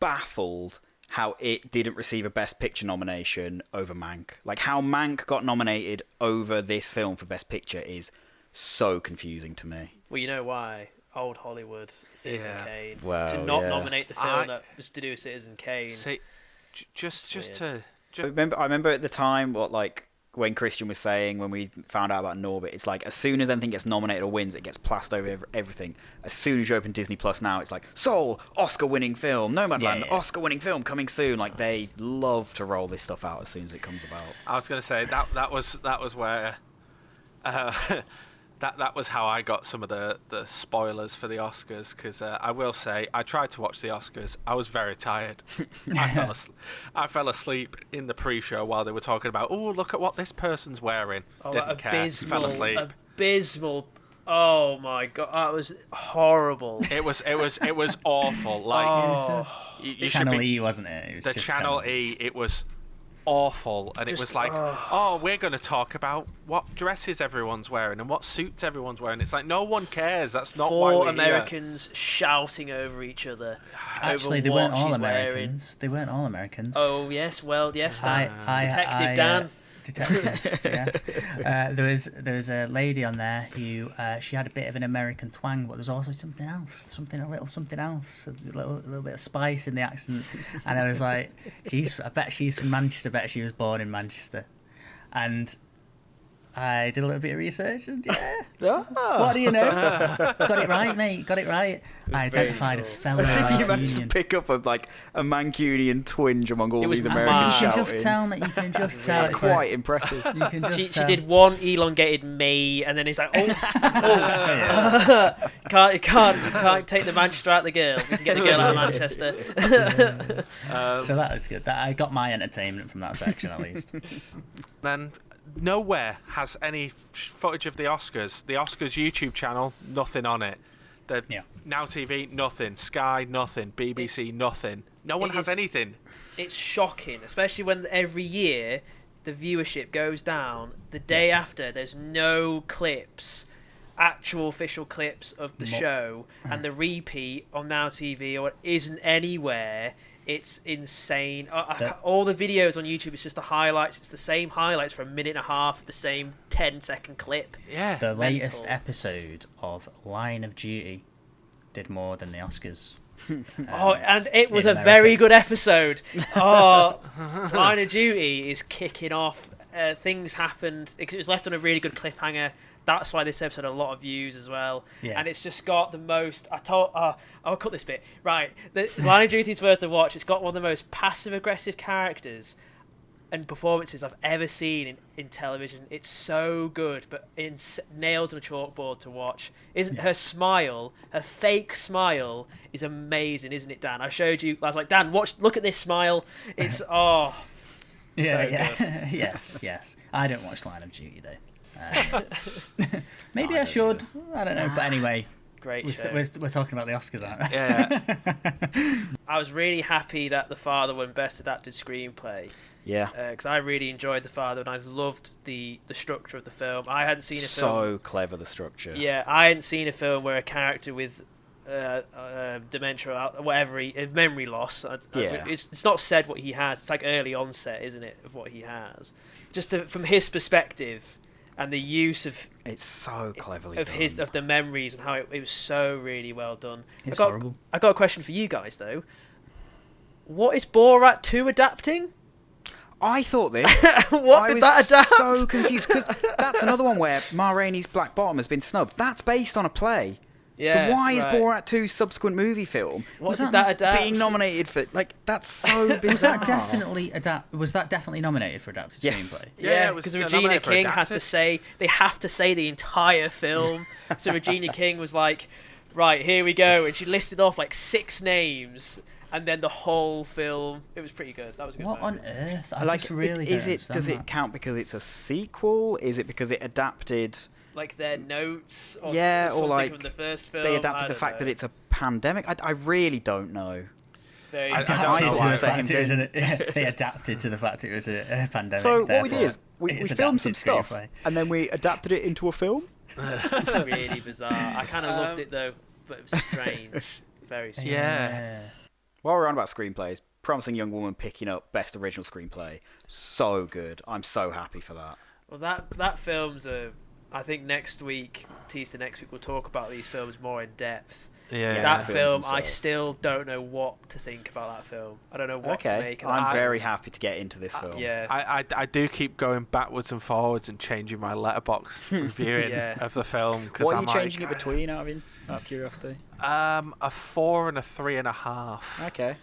baffled how it didn't receive a Best Picture nomination over Mank. Like, how Mank got nominated over this film for Best Picture is so confusing to me.
Well, you know why? Old Hollywood, Citizen Kane.
Well,
to not
yeah.
nominate the film that was to do with Citizen Kane.
See, just to...
I remember at the time when Christian was saying, when we found out about Norbit, it's like, as soon as anything gets nominated or wins, it gets plastered over everything. As soon as you open Disney Plus now, it's like, Soul, Oscar-winning film, Nomadland, Oscar-winning film coming soon. Like, they love to roll this stuff out as soon as it comes about.
I was going to say that was where that was how I got some of the spoilers for the Oscars, because I will say I tried to watch the Oscars. I was very tired. I fell asleep in the pre-show while they were talking about, oh, look at what this person's wearing.
Oh,
Didn't care. Fell asleep.
Abysmal. Oh my god, that was horrible.
It was awful. Like you should
Channel
be,
E, wasn't it? It was
the
just
Channel E. It was awful, and it was like, oh, we're going to talk about what dresses everyone's wearing and what suits everyone's wearing. It's like, no one cares. That's not why we're
Americans shouting over each other.
Actually,
over
they weren't
what
all
she's
Americans. They weren't all Americans.
Oh yes, well yes, Dan. Detective Dan.
Detective, yes. There was a lady on there who she had a bit of an American twang, but there's also something else, a little bit of spice in the accent. And I was like, I bet she's from Manchester. I bet she was born in Manchester. And I did a little bit of research, and what do you know? Got it right, mate. Got it right. I identified a fellow
As if you managed to
Mancunian.
pick up like a Mancunian twinge among all these Americans
mad.
You can
shouting.
just tell, mate. You can just tell.
That's
It's
quite
like,
impressive.
you can just
She
tell.
did one elongated me, and then he's like, can't take the Manchester out of the girl. We can get the girl out of Manchester.
So that was good. I got my entertainment from that section at least.
Then nowhere has any footage of the Oscars. The Oscars YouTube channel, nothing on it. Now TV, nothing. Sky, nothing. BBC, nothing. No one has anything.
It's shocking, especially when every year the viewership goes down. The day after, there's no clips, actual official clips of the show, and the repeat on Now TV or isn't anywhere. It's insane. All the videos on YouTube, it's just the highlights. It's the same highlights for a minute and a half, the same 10-second clip.
Yeah.
The latest episode of Line of Duty did more than the Oscars.
And it was a very good episode. Line of Duty is kicking off. Things happened. It was left on a really good cliffhanger. That's why this episode had a lot of views as well. Yeah. And it's just got the most... I'll cut this bit. Right. The Line of Duty's worth a watch. It's got one of the most passive-aggressive characters and performances I've ever seen in television. It's so good, but nails on a chalkboard to watch. Her smile, her fake smile, is amazing, isn't it, Dan? I showed you... I was like, Dan, look at this smile. It's...
Yes. I don't watch Line of Duty, though. Maybe I should. I don't know. But anyway,
great show.
We're talking about the Oscars, aren't we?
Yeah.
I was really happy that The Father won Best Adapted Screenplay.
Yeah.
Because I really enjoyed The Father and I loved the structure of the film. I hadn't seen a film...
So clever, the structure.
Yeah, I hadn't seen a film where a character with dementia, whatever, memory loss. It's not said what he has. It's like early onset, isn't it, of what he has. Just from his perspective... And the use of
it's so cleverly
of
done.
of the memories and how it was so really well done.
It's horrible.
I got a question for you guys though. What is Borat 2 adapting?
I thought this.
What did that adapt?
I was so confused because that's another one where Ma Rainey's Black Bottom has been snubbed. That's based on a play.
Yeah,
so why is Borat 2's subsequent movie film
what did that adapt?
being nominated for? Like, that's so bizarre.
Was that definitely nominated for adapted screenplay?
Yeah, because Regina King had to say the entire film. So Regina King was like, "Right, here we go," and she listed off like 6 names. And then the whole film, it was pretty good. That was a good.
What
moment.
on earth?
Does it count because it's a sequel? Is it because it adapted?
Like their notes, or
or like
from the first film.
They adapted the fact that it's a pandemic. I really don't know.
They
adapted to the fact it was a pandemic.
So what we did is we filmed some stuff and then we adapted it into a film.
It's really bizarre. I kind of loved it though, but it was strange. Very strange.
Yeah.
While we're on about screenplays, Promising Young Woman picking up Best Original Screenplay. So good. I'm so happy for that.
Well, that film's I think next week, we'll talk about these films more in depth.
Yeah.
That film, I still don't know what to think about that film. I don't know what to make of it.
I'm very happy to get into this film.
Yeah.
I do keep going backwards and forwards and changing my letterbox reviewing of the film.
What are you changing it between, out of curiosity?
A 4 and a 3.5.
Okay.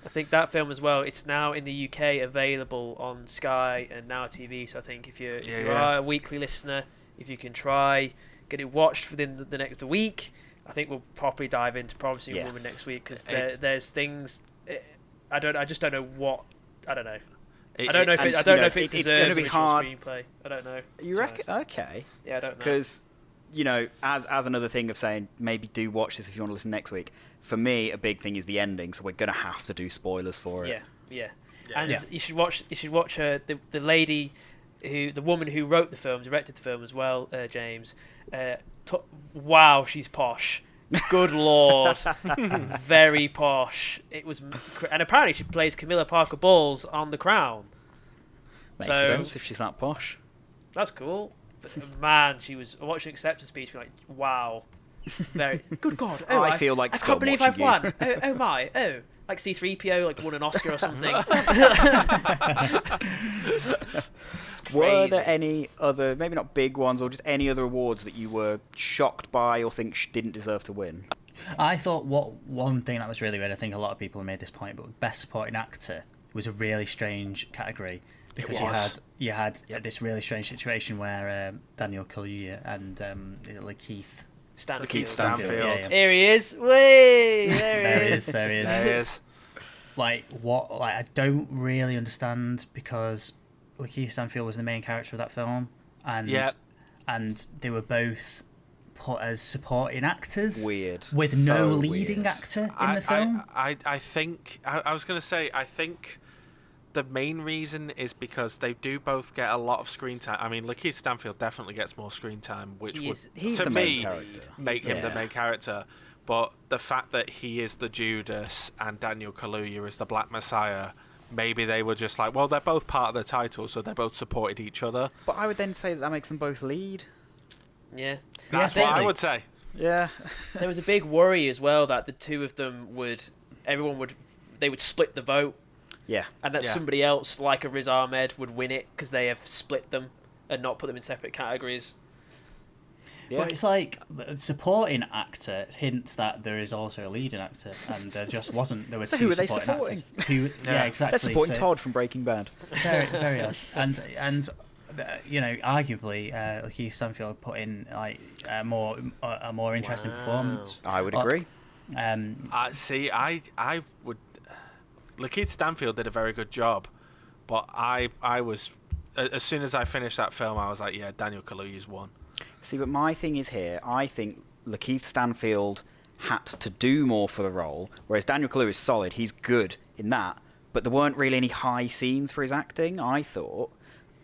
I think that film as well, it's now in the UK available on Sky and Now TV. So I think if you are a weekly listener, if you can try get it watched within the next week, I think we'll properly dive into Promising Young Woman next week because there's things I just don't know what I don't know. I don't know if it deserves an original screenplay. I don't know.
You reckon? Okay.
Yeah, I don't know.
Because as another thing of saying maybe do watch this if you want to listen next week. For me, a big thing is the ending, so we're gonna have to do spoilers for it.
Yeah. And you should watch the lady the woman who wrote the film, directed the film as well, James. Wow, she's posh. Good lord, very posh. It was, and apparently she plays Camilla Parker Bowles on The Crown.
Makes sense if she's that posh.
That's cool. But man, she was watching acceptance speech. Like, wow, very good. God,
I feel like
I can't believe I've won. Oh my, like C-3PO, like won an Oscar or something.
Were there any other, maybe not big ones, or just any other awards that you were shocked by or think didn't deserve to win?
I thought one thing that was really weird, I think a lot of people have made this point, but Best Supporting Actor was a really strange category because you had this really strange situation where Daniel Kaluuya and Lakeith Stanfield. Yeah.
Here he is. Whey!
There he is. Like I don't really understand because Lakeith Stanfield was the main character of that film, and they were both put as supporting actors.
Weird.
With
So
no leading
weird.
actor in the film.
I think I was going to say I think the main reason is because they do both get a lot of screen time. I mean, Lakeith Stanfield definitely gets more screen time, which
he's
to
the
me
main character.
make him the main character. But the fact that he is the Judas and Daniel Kaluuya is the Black Messiah, maybe they were just like, well, they're both part of the title, so they both supported each other.
But I would then say that makes them both lead.
Yeah.
That's what I would say.
Yeah.
There was a big worry as well that the two of them would split the vote.
Yeah.
And that somebody else, like a Riz Ahmed, would win it because they have split them and not put them in separate categories.
Yeah.
But it's like the supporting actor hints that there is also a leading actor, and there just wasn't. There were
So
two
who are they
supporting
supporting?
actors. Yeah, exactly.
They're supporting
So-
Todd from Breaking Bad.
Very, very odd. And you know, arguably, Lakeith Stanfield put in like a more interesting performance.
I would agree.
I would. Lakeith Stanfield did a very good job, but I was as soon as I finished that film, I was like, yeah, Daniel Kaluuya's won.
See, but my thing is here, I think Lakeith Stanfield had to do more for the role, whereas Daniel Kaluuya is solid, he's good in that, but there weren't really any high scenes for his acting, I thought.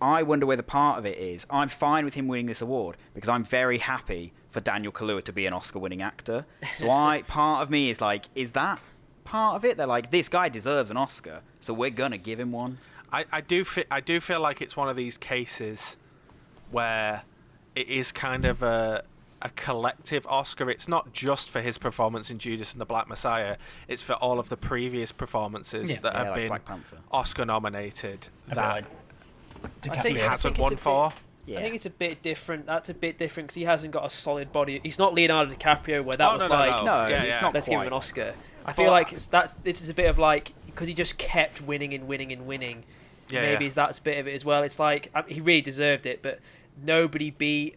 I wonder whether part of it is, I'm fine with him winning this award, because I'm very happy for Daniel Kaluuya to be an Oscar-winning actor. So part of me is like, is that part of it? They're like, this guy deserves an Oscar, so we're going to give him one.
I do feel like it's one of these cases where it is kind of a collective Oscar. It's not just for his performance in Judas and the Black Messiah. It's for all of the previous performances that have
like
been
Black Panther.
Oscar nominated that
I
he
think
hasn't won for.
I think it's a bit different. That's a bit different because he hasn't got a solid body. He's not Leonardo DiCaprio where that was like,
it's not
let's give him
quite.
an Oscar. I feel like this is a bit of like, because he just kept winning and winning and winning. Maybe that's a bit of it as well. It's like he really deserved it, but nobody beat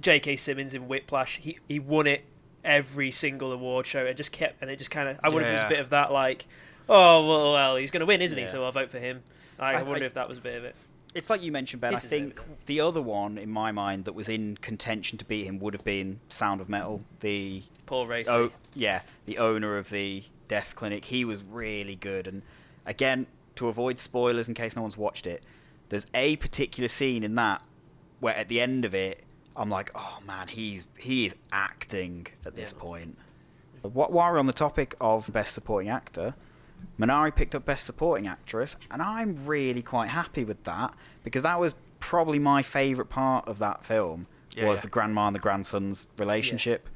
J.K. Simmons in Whiplash. He won it every single award show and just kept, and it just kind of, I wonder if it was a bit of that, like, oh well he's going to win, isn't he? So I'll vote for him. I wonder if that was a bit of it.
It's like you mentioned, Ben. I think the other one in my mind that was in contention to beat him would have been Sound of Metal. The
Paul Raci.
Oh yeah, the owner of the deaf clinic. He was really good. And again, to avoid spoilers in case no one's watched it, there's a particular scene in that where at the end of it, I'm like, oh man, he is acting at this point. While we're on the topic of Best Supporting Actor, Minari picked up Best Supporting Actress, and I'm really quite happy with that because that was probably my favourite part of that film was the grandma and the grandson's relationship.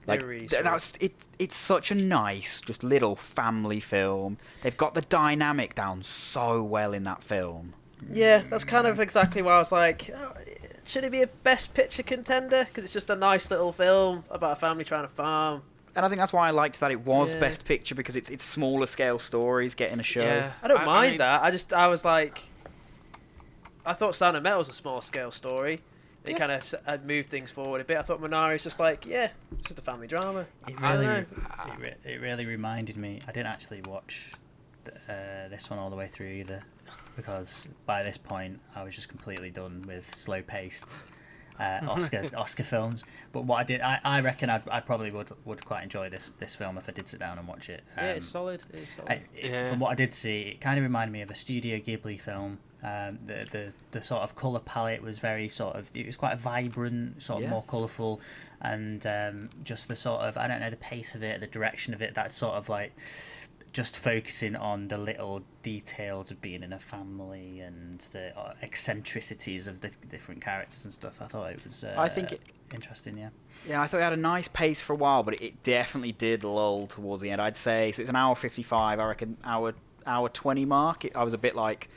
Like it's such a nice, just little family film. They've got the dynamic down so well in that film.
Yeah, that's kind of exactly why I was like, should it be a Best Picture contender? Because it's just a nice little film about a family trying to farm.
And I think that's why I liked that it was Best Picture, because it's smaller scale stories getting a show.
Yeah.
I don't mind that. I was like, I thought Sound of Metal was a small scale story. It kind of had moved things forward a bit. I thought Minari's just like, it's just a family drama.
It really reminded me. I didn't actually watch this one all the way through either, because by this point I was just completely done with slow paced Oscar films. But what I did, I reckon I probably would quite enjoy this film if I did sit down and watch it.
It's solid. It's solid.
From what I did see, it kind of reminded me of a Studio Ghibli film. The sort of colour palette was very it was quite vibrant, more colourful, and just the sort of, I don't know, the pace of it, the direction of it, that sort of like just focusing on the little details of being in a family and the eccentricities of the different characters and stuff. I thought it was interesting,
Yeah, I thought it had a nice pace for a while, but it definitely did lull towards the end, I'd say. So it's an hour 55, I reckon, hour 20 mark. I was a bit like,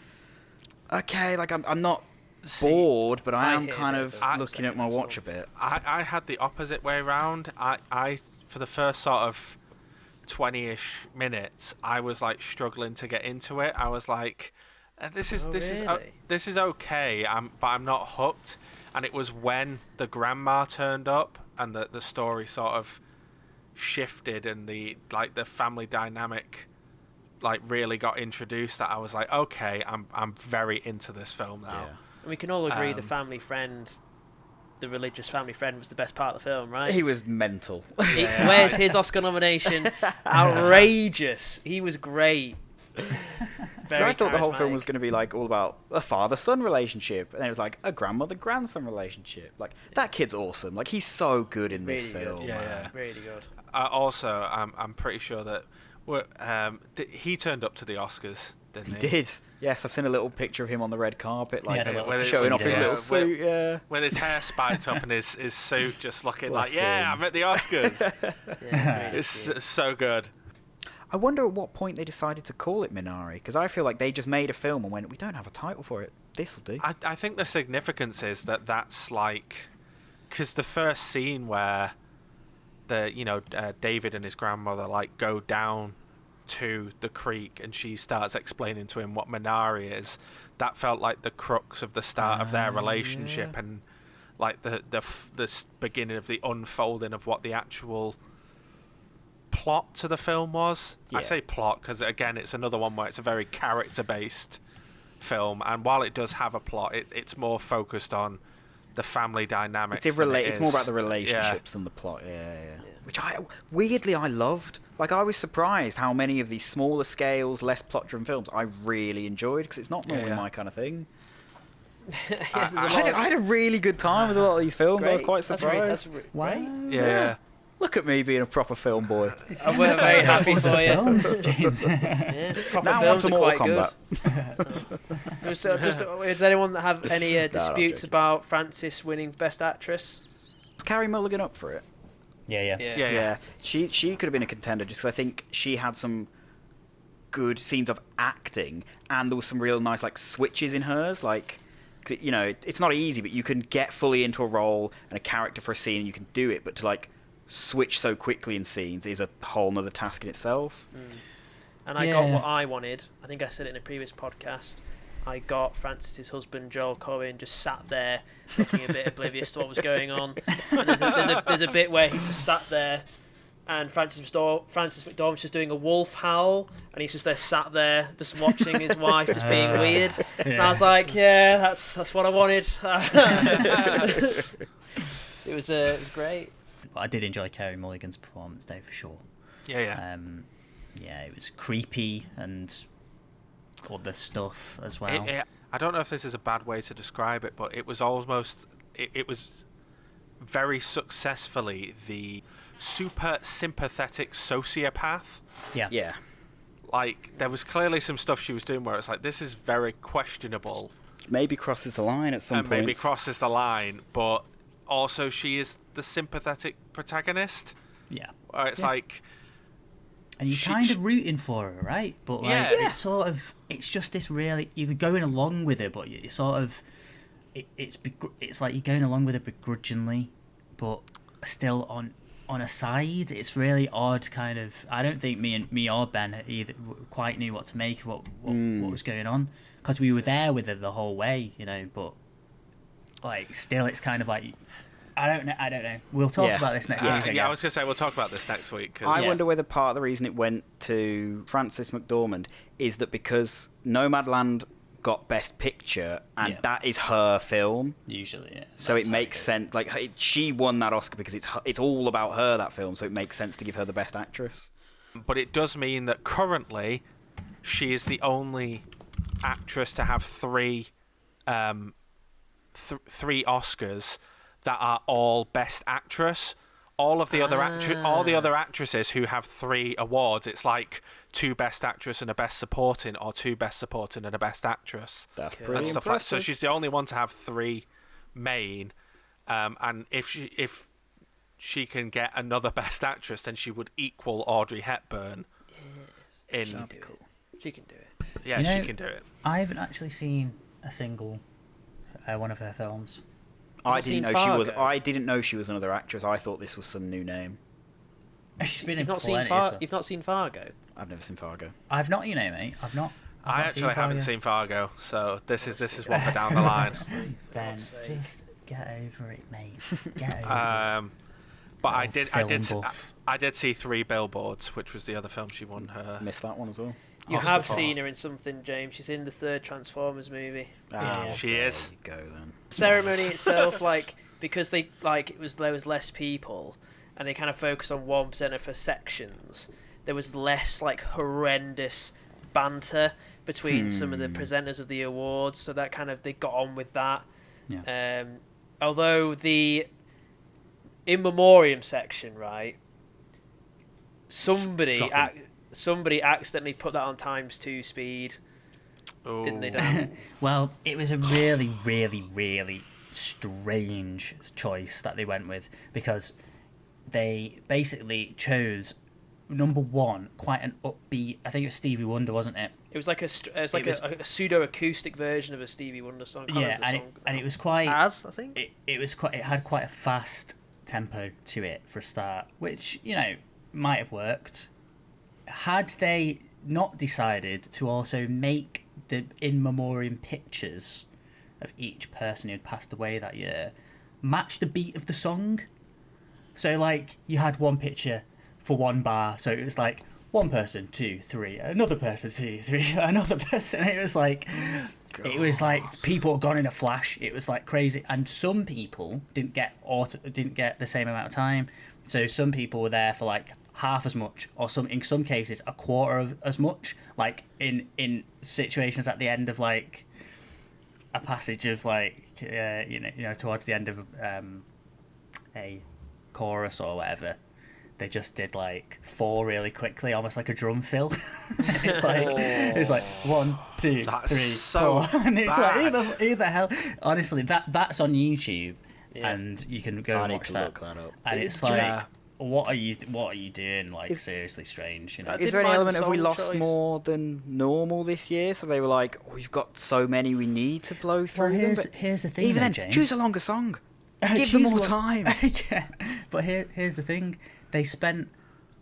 okay, like I'm not bored, but I am kind of looking at my watch a bit.
I had the opposite way around. I for the first sort of 20-ish minutes, I was like struggling to get into it. I was like, this is okay, but I'm not hooked. And it was when the grandma turned up and the story sort of shifted and the family dynamic really got introduced that I was like, okay, I'm very into this film now.
And we can all agree the family friend the religious family friend was the best part of the film, right?
He was mental.
Where's his Oscar nomination? Outrageous. He was great.
I thought the whole film was going to be like all about a father-son relationship, and then it was like a grandmother-grandson relationship. Like, that kid's awesome. Like, he's so good in this
Really
film.
good.
Yeah.
Really good.
Also, I'm pretty sure that he turned up to the Oscars, didn't he?
He did. Yes, I've seen a little picture of him on the red carpet, like
With
showing off his little suit.
With his hair spiked up and his suit just looking
Bless
like,
him.
I'm at the Oscars.
Yeah,
It's so good.
I wonder at what point they decided to call it Minari, because I feel like they just made a film and went, we don't have a title for it. This'll do.
I think the significance is that's like, because the first scene where David and his grandmother like go down to the creek and she starts explaining to him what Minari is, that felt like the crux of the start of their relationship and like the beginning of the unfolding of what the actual plot to the film was.
Yeah.
I say plot because again it's another one where it's a very character based film, and while it does have a plot, it's more focused on the family dynamics.
It's more about the relationships than the plot. Yeah. Which I loved. Like, I was surprised how many of these smaller scales, less plot driven films I really enjoyed, because it's not normally my kind of thing. I had a really good time with a lot of these films. I was quite surprised.
Wow.
Yeah.
Look at me being a proper film boy.
I was very happy for you.
Films, James.
Yeah, proper
Now
films
on to
are quite
Mortal
good. Does anyone have any disputes
joking.
about Frances winning Best Actress?
Was Carey Mulligan up for it?
Yeah.
She could have been a contender just 'cause I think she had some good scenes of acting, and there was some real nice like switches in hers. Like, it's not easy, but you can get fully into a role and a character for a scene, and you can do it. But to like switch so quickly in scenes is a whole nother task in itself.
And I got what I wanted. I think I said it in a previous podcast. I got Francis's husband Joel Cohen just sat there looking a bit oblivious to what was going on. And there's a bit where he's just sat there and Francis McDormand's just doing a wolf howl, and he's just there sat there just watching his wife just being weird. And I was like, yeah, that's what I wanted. It was great.
I did enjoy Carey Mulligan's performance though, for sure.
Yeah.
It was creepy and other stuff as well.
I don't know if this is a bad way to describe it, but it was almost it was very successfully the super sympathetic sociopath.
Yeah.
Like, there was clearly some stuff she was doing where it's like, this is very questionable.
Maybe crosses the line at some point.
Maybe crosses the line, but also she is the sympathetic protagonist.
Yeah.
Where it's like...
And you're kind of rooting for her, right? But like, it's just this really, you're going along with it, but you sort of, it's like you're going along with it begrudgingly, but still on a side. It's really odd, kind of. I don't think me or Ben either quite knew what to make of what was going on, because we were there with her the whole way, But like, still, it's kind of like. I don't know. We'll talk about this next week.
I was going to say we'll talk about this next week.
I wonder whether part of the reason it went to Frances McDormand is that because Nomadland got Best Picture, and that is her film.
Usually, yeah.
So it makes sense. Like, she won that Oscar because it's all about her, that film. So it makes sense to give her the Best Actress.
But it does mean that currently she is the only actress to have three Oscars that are all Best Actress. All the other actresses who have 3 awards, it's like 2 Best Actress and a Best Supporting, or 2 Best Supporting and a Best Actress.
That's
and
pretty
stuff
impressive.
so she's the only one to have 3 main, and if she can get another Best Actress, then she would equal Audrey Hepburn.
She can do it.
Yeah, she can do it.
I haven't actually seen a single one of her films.
I didn't know she was another actress. I thought this was some new name.
She's been
You've not seen Fargo?
I've never seen Fargo.
I've not, mate. I've not.
I actually haven't seen Fargo, so this is one for down the line.
Ben, just get over it, mate. Get over it.
But I did see 3 Billboards, which was the other film she won her.
Missed that one as well.
You have seen her in something, James. She's in the 3rd Transformers movie.
She is.
There you go then.
Ceremony itself, like, because there was less people, and they kind of focused on one presenter for sections. There was less like horrendous banter between some of the presenters of the awards, so that kind of they got on with that.
Yeah.
Although the in memoriam section, right? Somebody accidentally put that on ×2 speed.
Oh.
Didn't they, Dan?
Well, it was a really, really, really strange choice that they went with, because they basically chose number one, quite an upbeat. I think it was Stevie Wonder, wasn't it?
It was like a pseudo acoustic version of a Stevie Wonder song.
Yeah, and it was quite.
I think
It had quite a fast tempo to it for a start, which might have worked had they not decided to also make the in memoriam pictures of each person who had passed away that year match the beat of the song. So like you had one picture for one bar, so it was like one person 2 3, another person 2 3, another person. It was like people had gone in a flash. It was like crazy, and some people didn't get the same amount of time. So some people were there for like half as much, or in some cases a quarter of as much. Like in situations at the end of like a passage of like towards the end of a chorus or whatever, they just did like 4 really quickly, almost like a drum fill. It's like 1 2 3
so
4, and it's
bad.
like who the hell? Honestly, that's on YouTube, and you can go and watch that.
Look that up.
And it's like, what are you doing? Like, seriously strange.
Is there any element of we lost more than normal this year? So they were like, we've got so many we need to blow through.
Well,
them.
here's the thing.
Even then,
James.
choose a longer song. Give them more time.
Yeah, but here's the thing. They spent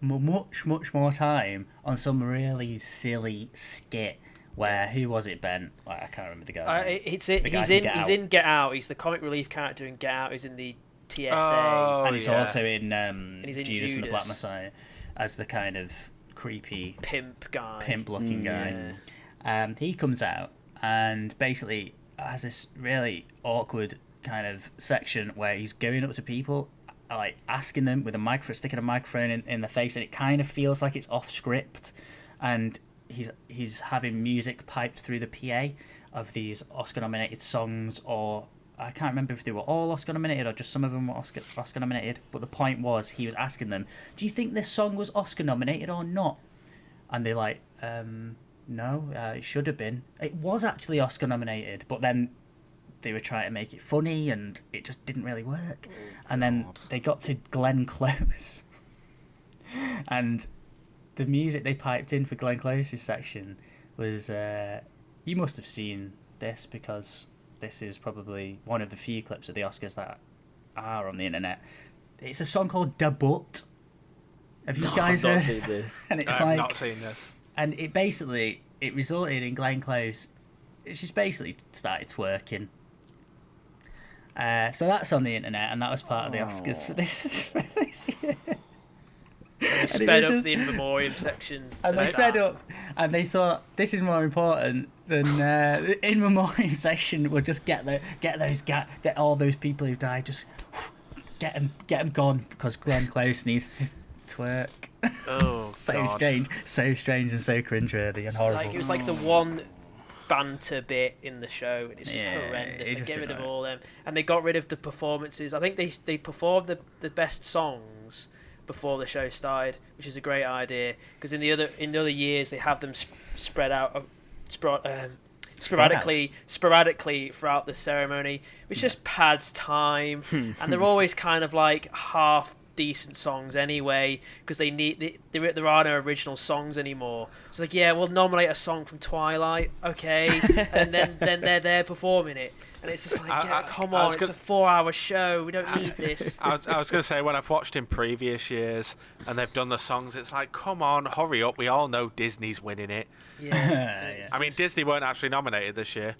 much more time on some really silly skit. Where who was it, Ben? I can't remember the guy's name.
He's in Get Out. He's the comic relief character in Get Out. He's in the TSA,
and he's also in Judas and the Black
Judas.
Messiah as the kind of creepy
pimp-looking
guy. He comes out and basically has this really awkward kind of section where he's going up to people, like asking them with sticking a microphone in the face, and it kind of feels like it's off script, and he's having music piped through the PA of these Oscar-nominated songs, or I can't remember if they were all Oscar-nominated or just some of them were Oscar-nominated, but the point was he was asking them, do you think this song was Oscar-nominated or not? And they're like, no, it should have been. It was actually Oscar-nominated, but then they were trying to make it funny and it just didn't really work. And then they got to Glenn Close, and the music they piped in for Glenn Close's section was, you must have seen this because this is probably one of the few clips of the Oscars that are on the internet. It's a song called Da Butt. Have you guys
I've not seen this.
And it's
I've not seen this.
And it resulted in Glenn Close. She's basically started twerking. So that's on the internet, and that was part of the Oscars for this year.
They sped up the in memoriam section.
And they sped up, and they thought this is more important than the in memoriam section. We'll just get all those people who died. Just get them gone because Glenn Close needs to twerk.
Oh,
so
God.
so strange and so cringeworthy and horrible.
Like it was like the one banter bit in the show, and it's just horrendous.
It's
They
just
get rid of
annoying.
all them, and they got rid of the performances. I think they performed the best songs before the show started, which is a great idea, because in the other years they have them spread out sporadically throughout the ceremony, which just pads time, and they're always kind of like half decent songs anyway, because there are no original songs anymore. It's like, yeah, we'll nominate a song from Twilight, okay, and then they're there performing it. And it's just like, come on, it's a 4-hour show. We don't need this.
I was going to say, when I've watched in previous years and they've done the songs, it's like, come on, hurry up. We all know Disney's winning it.
Yeah.
I mean, Disney weren't actually nominated this year.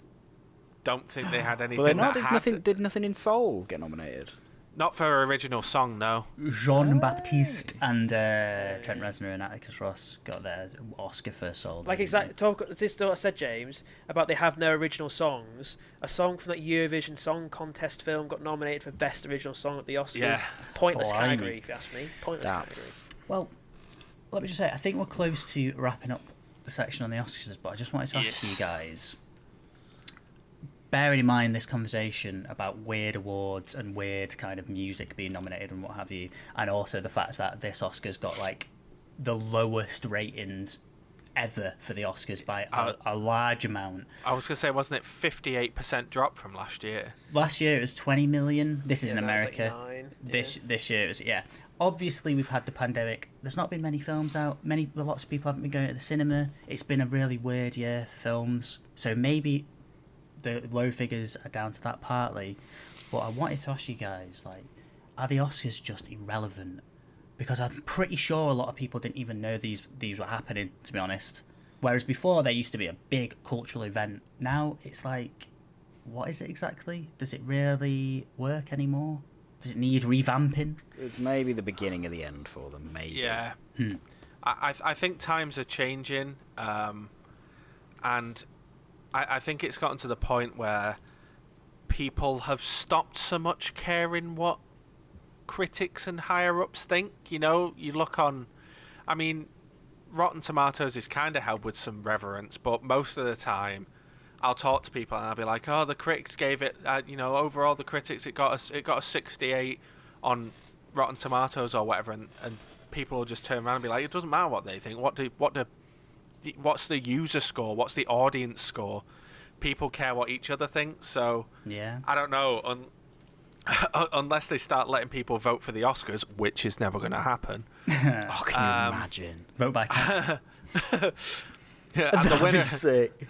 Don't think they had anything
Well, did nothing in Soul get nominated?
Not for original song, no.
Jean-Baptiste and Trent Reznor and Atticus Ross got their Oscar for Soul.
Like exactly, talk. This is what I said, James, about they have no original songs. A song from that Eurovision Song Contest film got nominated for Best Original Song at the Oscars.
Yeah.
Pointless category, if you ask me. Pointless category.
Well, let me just say, I think we're close to wrapping up the section on the Oscars, but I just wanted to ask you guys, bearing in mind this conversation about weird awards and weird kind of music being nominated and what have you, and also the fact that this Oscars got like the lowest ratings ever for the Oscars by a large amount.
I was going to say, wasn't it 58% drop from last year?
Last year it was 20 million. This is in America.
Like 9,
This year it was, Obviously, we've had the pandemic. There's not been many films out. Lots of people haven't been going to the cinema. It's been a really weird year for films. So maybe the low figures are down to that partly. But I wanted to ask you guys, like, are the Oscars just irrelevant? Because I'm pretty sure a lot of people didn't even know these were happening, to be honest. Whereas before, they used to be a big cultural event. Now it's like, what is it exactly? Does it really work anymore? Does it need revamping?
It's maybe the beginning of the end for them, maybe.
Yeah. I think times are changing, and I think it's gotten to the point where people have stopped so much caring what critics and higher-ups think. You know, you look on... I mean, Rotten Tomatoes is kind of held with some reverence, but most of the time I'll talk to people and I'll be like, oh, the critics gave it, overall the critics, it got a 68 on Rotten Tomatoes or whatever, and people will just turn around and be like, it doesn't matter what they think. What's the user score? What's the audience score? People care what each other thinks. So
yeah,
I don't know. Unless they start letting people vote for the Oscars, which is never going to happen.
Oh, can you imagine?
Vote by text.
Yeah, and the winner,
sick.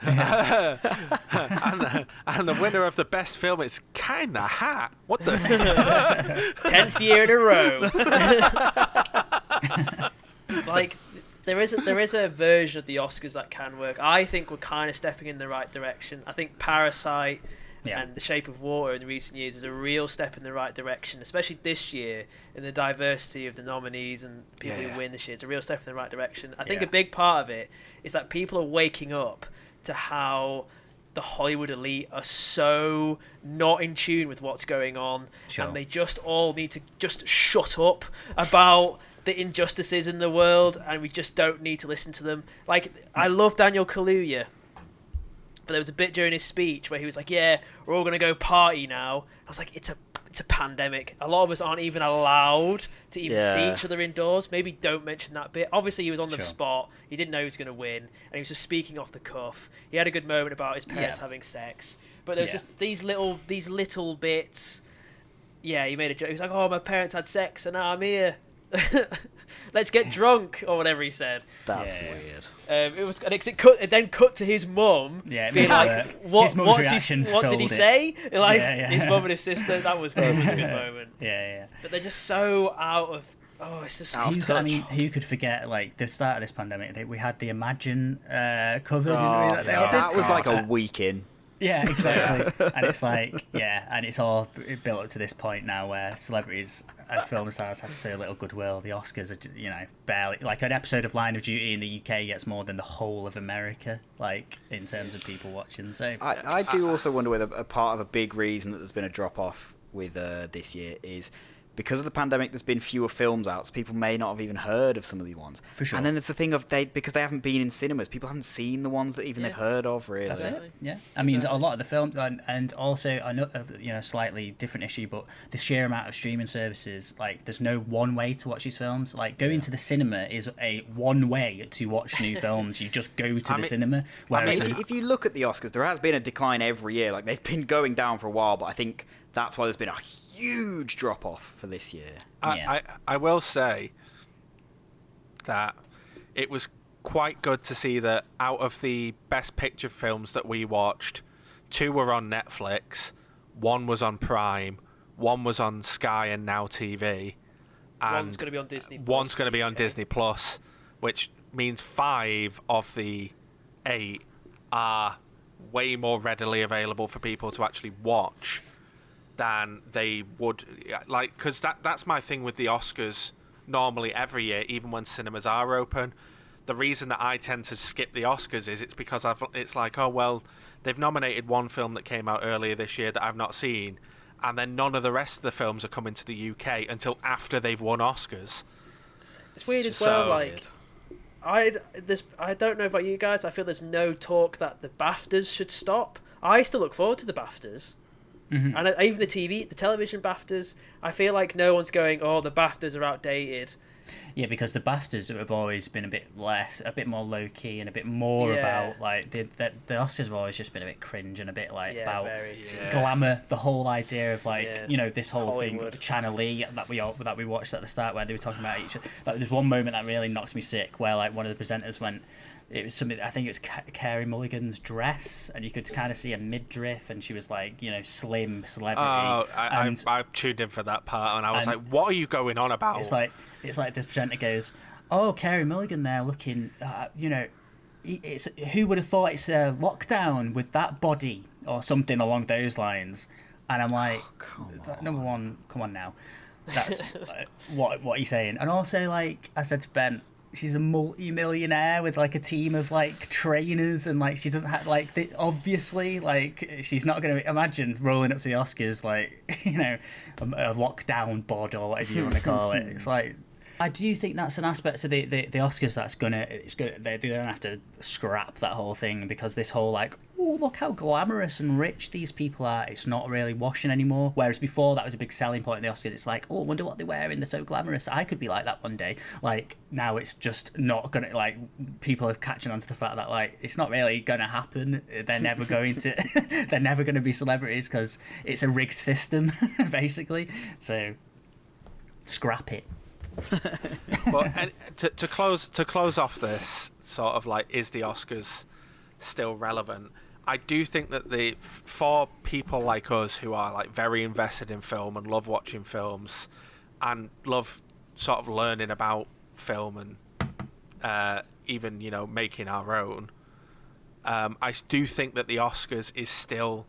and the winner of the best film is kinda hat. What the
10th year in a row. Like there is a version of the Oscars that can work. I think we're kind of stepping in the right direction. I think Parasite and The Shape of Water in recent years is a real step in the right direction, especially this year in the diversity of the nominees and people who win this year. It's a real step in the right direction. I think a big part of it is that people are waking up to how the Hollywood elite are so not in tune with what's going on, and they just all need to just shut up about the injustices in the world, and we just don't need to listen to them. Like, I love Daniel Kaluuya, but there was a bit during his speech where he was like, yeah, we're all going to go party now. I was like, it's a pandemic. A lot of us aren't even allowed to even see each other indoors. Maybe don't mention that bit. Obviously, he was on the spot. He didn't know he was going to win, and he was just speaking off the cuff. He had a good moment about his parents having sex. But there was just these little bits. Yeah, he made a joke. He was like, oh, my parents had sex, and now I'm here. Let's get drunk, or whatever he said.
That's weird.
It then cut to his mum.
Yeah,
being like, what did he say? Like his mum and his sister. That was a good moment.
Yeah.
But they're just so out of. Oh, it's just
out of touch. I mean, who could forget like the start of this pandemic? We had the Imagine cover.
That was like a week in.
Yeah, exactly. And it's like, and it's all built up to this point now where celebrities and film stars have so little goodwill. The Oscars are, barely, like an episode of Line of Duty in the UK gets more than the whole of America, like in terms of people watching. So
I do also wonder whether a part of a big reason that there's been a drop off with this year is because of the pandemic, there's been fewer films out, so people may not have even heard of some of these ones.
For sure.
And then there's the thing of because they haven't been in cinemas, people haven't seen the ones that even they've heard of, really.
That's it. Yeah. I mean, a lot of the films, and also, slightly different issue, but the sheer amount of streaming services, like, there's no one way to watch these films. Like, going to the cinema is a one way to watch new films. You just go to the cinema.
If you look at the Oscars, there has been a decline every year. Like, they've been going down for a while, but I think that's why there's been a huge drop off for this year.
I will say that it was quite good to see that out of the best picture films that we watched, 2 were on Netflix, 1 was on Prime, 1 was on Sky and Now TV, and
one's going to be on Disney Plus.
One's going to be on Disney Plus, which means 5 of the 8 are way more readily available for people to actually watch than they would, like, because that's my thing with the Oscars normally every year, even when cinemas are open. The reason that I tend to skip the Oscars is it's because it's like, oh, well, they've nominated one film that came out earlier this year that I've not seen, and then none of the rest of the films are coming to the UK until after they've won Oscars.
It's weird as well, like, I don't know about you guys, I feel there's no talk that the BAFTAs should stop. I still look forward to the BAFTAs. Mm-hmm. And even the television BAFTAs, I feel like no one's going, oh, the BAFTAs are outdated.
Yeah, because the BAFTAs have always been a bit more low key and a bit more about, like, the Oscars have always just been a bit cringe and a bit like about glamour. The whole idea of like this whole Hollywood thing, Channel E that we watched at the start where they were talking about each. Like, there's one moment that really knocks me sick where like one of the presenters went. It was something. I think it was Carey Mulligan's dress, and you could kind of see a midriff, and she was like, slim celebrity. Oh,
I tuned in for that part, and I was like, "What are you going on about?"
It's like the presenter goes, "Oh, Carey Mulligan there looking, it's who would have thought it's a lockdown with that body or something along those lines." And I'm like, number one, come on now, that's what are you saying? And also, like I said to Ben. She's a multi-millionaire with like a team of like trainers, and like she doesn't have like obviously like she's not going to imagine rolling up to the Oscars like a lockdown bod or whatever you want to call it. It's like I do think that's an aspect of the Oscars that's they're gonna have to scrap that whole thing, because this whole like, oh, look how glamorous and rich these people are, it's not really washing anymore. Whereas before that was a big selling point in the Oscars. It's like, oh, I wonder what they're wearing, they're so glamorous, I could be like that one day. Like now it's just not gonna, like, people are catching on to the fact that like it's not really gonna happen. They're never going to they're never gonna be celebrities because it's a rigged system basically. So scrap it.
But and to close off this sort of like, is the Oscars still relevant? I do think that for people like us who are like very invested in film and love watching films and love sort of learning about film and even making our own, I do think that the Oscars is still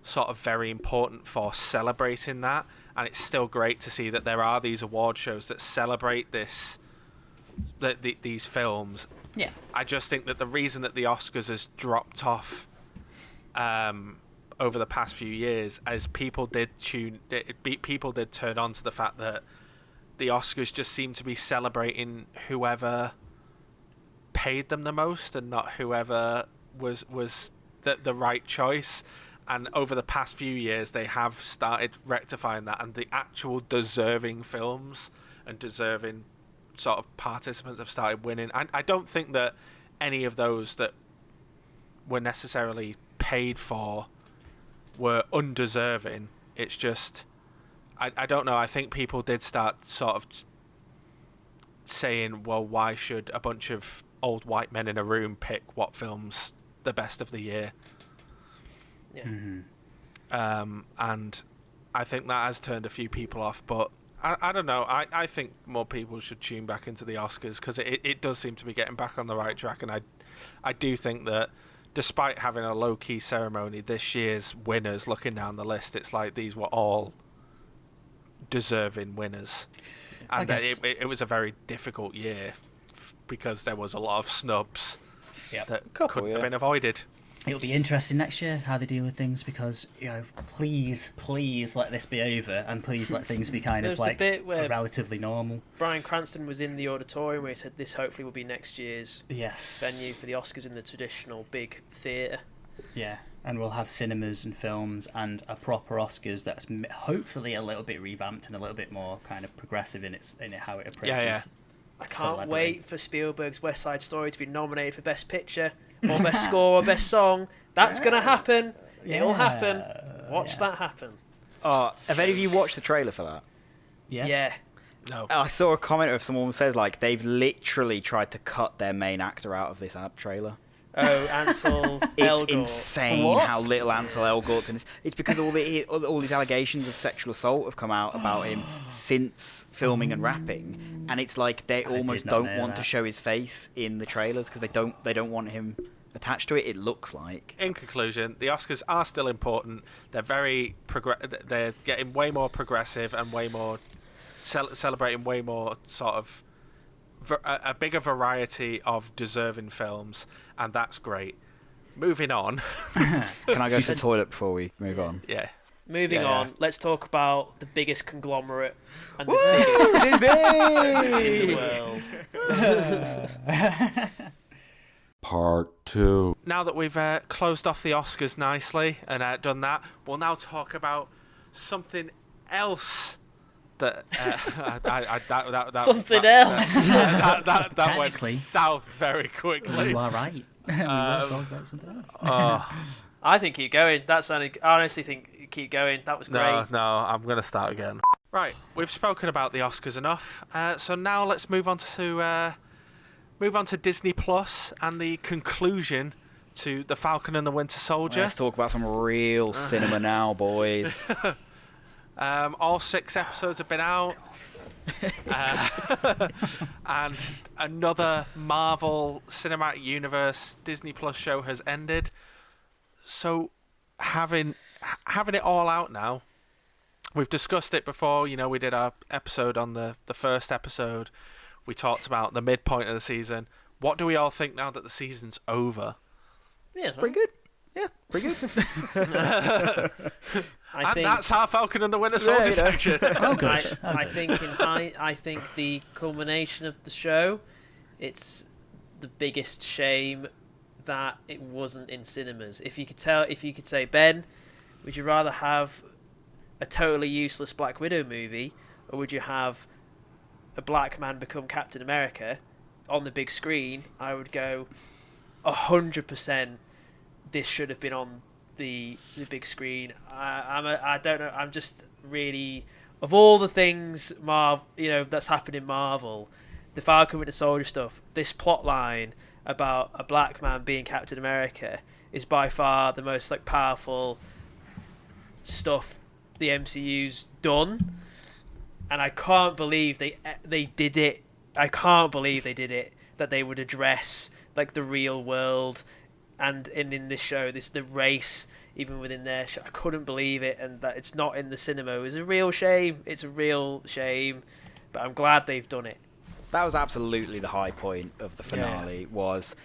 sort of very important for celebrating that. And it's still great to see that there are these award shows that celebrate these films.
Yeah.
I just think that the reason that the Oscars has dropped off over the past few years, as people did turn on to the fact that the Oscars just seem to be celebrating whoever paid them the most and not whoever was the right choice. And over the past few years, they have started rectifying that, and the actual deserving films and deserving sort of participants have started winning. I don't think that any of those that were necessarily paid for were undeserving. It's just, I don't know. I think people did start sort of saying, well, why should a bunch of old white men in a room pick what film's the best of the year?
Yeah.
Mm-hmm.
And I think that has turned a few people off, but I don't know. I think more people should tune back into the Oscars, because it does seem to be getting back on the right track, and I do think that despite having a low-key ceremony, this year's winners, looking down the list, it's like these were all deserving winners. And it was a very difficult year because there was a lot of snubs that couldn't have been avoided.
It'll be interesting next year how they deal with things, because please let this be over, and please let things be kind of like relatively normal.
Bryan Cranston was in the auditorium where he said this hopefully will be next year's venue for the Oscars in the traditional big theatre.
Yeah, and we'll have cinemas and films and a proper Oscars that's hopefully a little bit revamped and a little bit more kind of progressive in how it approaches.
Yeah.
I can't wait for Spielberg's West Side Story to be nominated for Best Picture or Best Score or Best Song. That's going to happen. It'll happen. Watch that happen.
Have any of you watched the trailer for that?
Yes.
Yeah.
No.
I saw a comment of someone who says like they've literally tried to cut their main actor out of this trailer.
Oh, Ansel Elgort.
It's insane how little Ansel Elgort's in this. It's because all these allegations of sexual assault have come out about him since filming and rapping, and it's like they almost don't want to show his face in the trailers because they don't want him attached to it. It looks like.
In conclusion, the Oscars are still important. They're very they're getting way more progressive and way more celebrating way more sort of a bigger variety of deserving films, and that's great. Moving on.
Can I go to the toilet before we move on?
Yeah.
Moving on, let's talk about the biggest conglomerate and
Woo!
the
Disney!
in the world.
Part 2.
Now that we've closed off the Oscars nicely and done that, we'll now talk about something else that
Something else.
That went south very quickly.
You are right. We were talking about something else.
I think keep going. I honestly think keep going. That was great.
No, I'm going to start again. Right, we've spoken about the Oscars enough. So now let's move on to Disney Plus and the conclusion to The Falcon and the Winter Soldier.
Let's talk about some real cinema now, boys.
All 6 episodes have been out. And another Marvel Cinematic Universe Disney Plus show has ended. So having it all out now, we've discussed it before. You know, we did our episode on the first episode. We talked about the midpoint of the season. What do we all think now that the season's over?
Yeah,
Pretty good. Yeah, pretty good.
I think
that's our Falcon and the Winter Soldier section.
Oh, good.
I think the culmination of the show, it's the biggest shame that it wasn't in cinemas. If you could say, Ben, would you rather have a totally useless Black Widow movie, or would you have a black man become Captain America on the big screen? I would go 100%. This should have been on the big screen. I don't know. I'm just really, of all the things that's happened in Marvel, the Falcon Winter Soldier stuff, this plot line about a black man being Captain America is by far the most powerful stuff the MCU's done, and I can't believe they did it. I can't believe they did it. That they would address the real world, and in this show, the race even within their show. I couldn't believe it, and that it's not in the cinema is a real shame. It's a real shame, but I'm glad they've done it.
That was absolutely the high point of the finale, was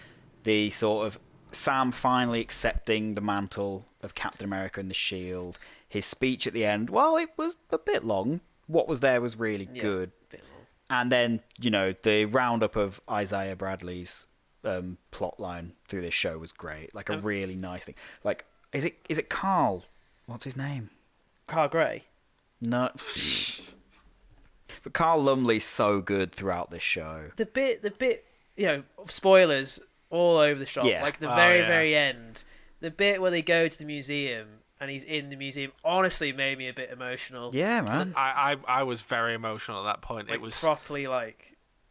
the sort of Sam finally accepting the mantle of Captain America and the Shield. His speech at the end, well, it was a bit long. What was there was really good.
A bit long.
And then, the roundup of Isaiah Bradley's plot line through this show was great. A really nice thing. Is it Carl? What's his name?
Carl Gray?
No. But Carl Lumley's so good throughout this show.
The bit, spoilers all over the shop.
Yeah.
Very end. The bit where they go to the museum and he's in the museum honestly made me a bit emotional.
Yeah, man.
I was very emotional at that point. It was
properly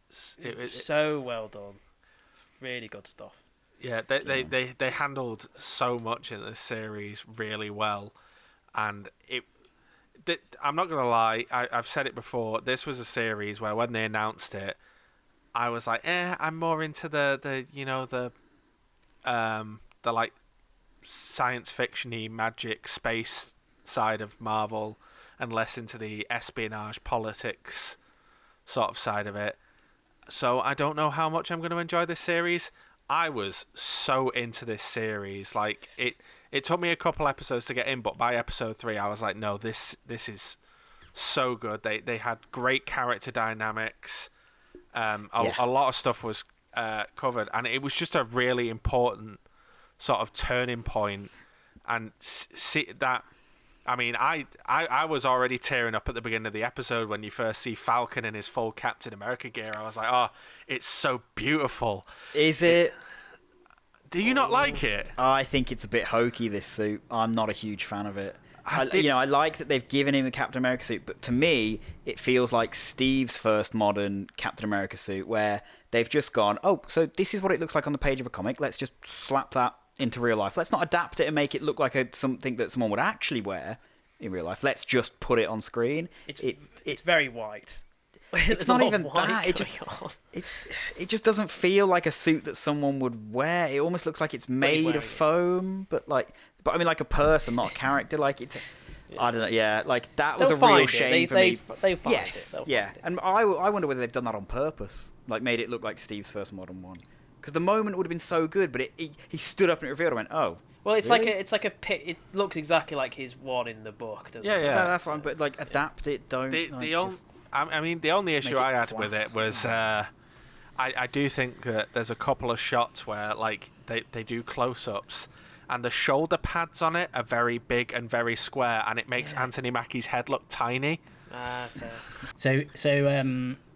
so well done. Really good stuff.
Yeah, they handled so much in this series really well, and I'm not gonna lie. I've said it before. This was a series where when they announced it, I was like, I'm more into the science fiction-y magic space side of Marvel, and less into the espionage politics sort of side of it. So I don't know how much I'm going to enjoy this series. I was so into this series. It took me a couple episodes to get in, but by episode 3 I was like, no, this is so good. They had great character dynamics. A lot of stuff was covered, and it was just a really important sort of turning point. And see that, I mean, I was already tearing up at the beginning of the episode when you first see Falcon in his full Captain America gear. I was like, oh, it's so beautiful.
Is it?
Do you not like it?
I think it's a bit hokey, this suit. I'm not a huge fan of it. I like that they've given him a Captain America suit, but to me, it feels like Steve's first modern Captain America suit, where they've just gone, oh, so this is what it looks like on the page of a comic. Let's just slap that into real life. Let's not adapt it and make it look like something that someone would actually wear in real life. Let's just put it on screen.
It's very white.
It's not even that. It just doesn't feel like a suit that someone would wear. It almost looks like it's made of foam, but I mean, like a person, not a character. Like it's. Yeah. I don't know. Yeah, like that was a real shame for me.
They find
yes, yeah, and I wonder whether they've done that on purpose, like made it look like Steve's first modern one. Because the moment would have been so good, but he stood up and it revealed. I went, oh.
Well, it's
really?
like a pit. It looks exactly like his one in the book, doesn't it?
Yeah, that's fine. But like, adapt it. Don't.
I mean, the only issue I had with it was I do think that there's a couple of shots where like they do close-ups. And the shoulder pads on it are very big and very square, and it makes Anthony Mackie's head look tiny.
Okay. So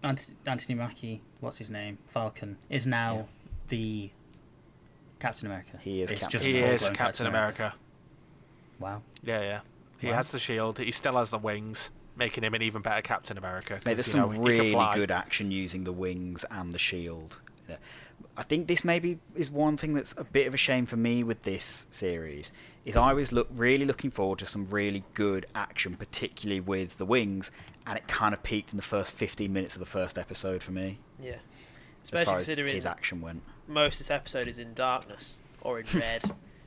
Anthony Mackie, what's his name? Falcon is now the Captain America.
He is.
He is Captain America.
Wow.
Yeah. He has the shield. He still has the wings, making him an even better Captain America.
Mate, there's some really good action using the wings and the shield. Yeah. I think this maybe is one thing that's a bit of a shame for me with this series, is I was really looking forward to some really good action, particularly with the wings, and it kind of peaked in the first 15 minutes of the first episode for me.
Yeah.
Especially as far considering as his action went.
Most of this episode is in darkness, or in red.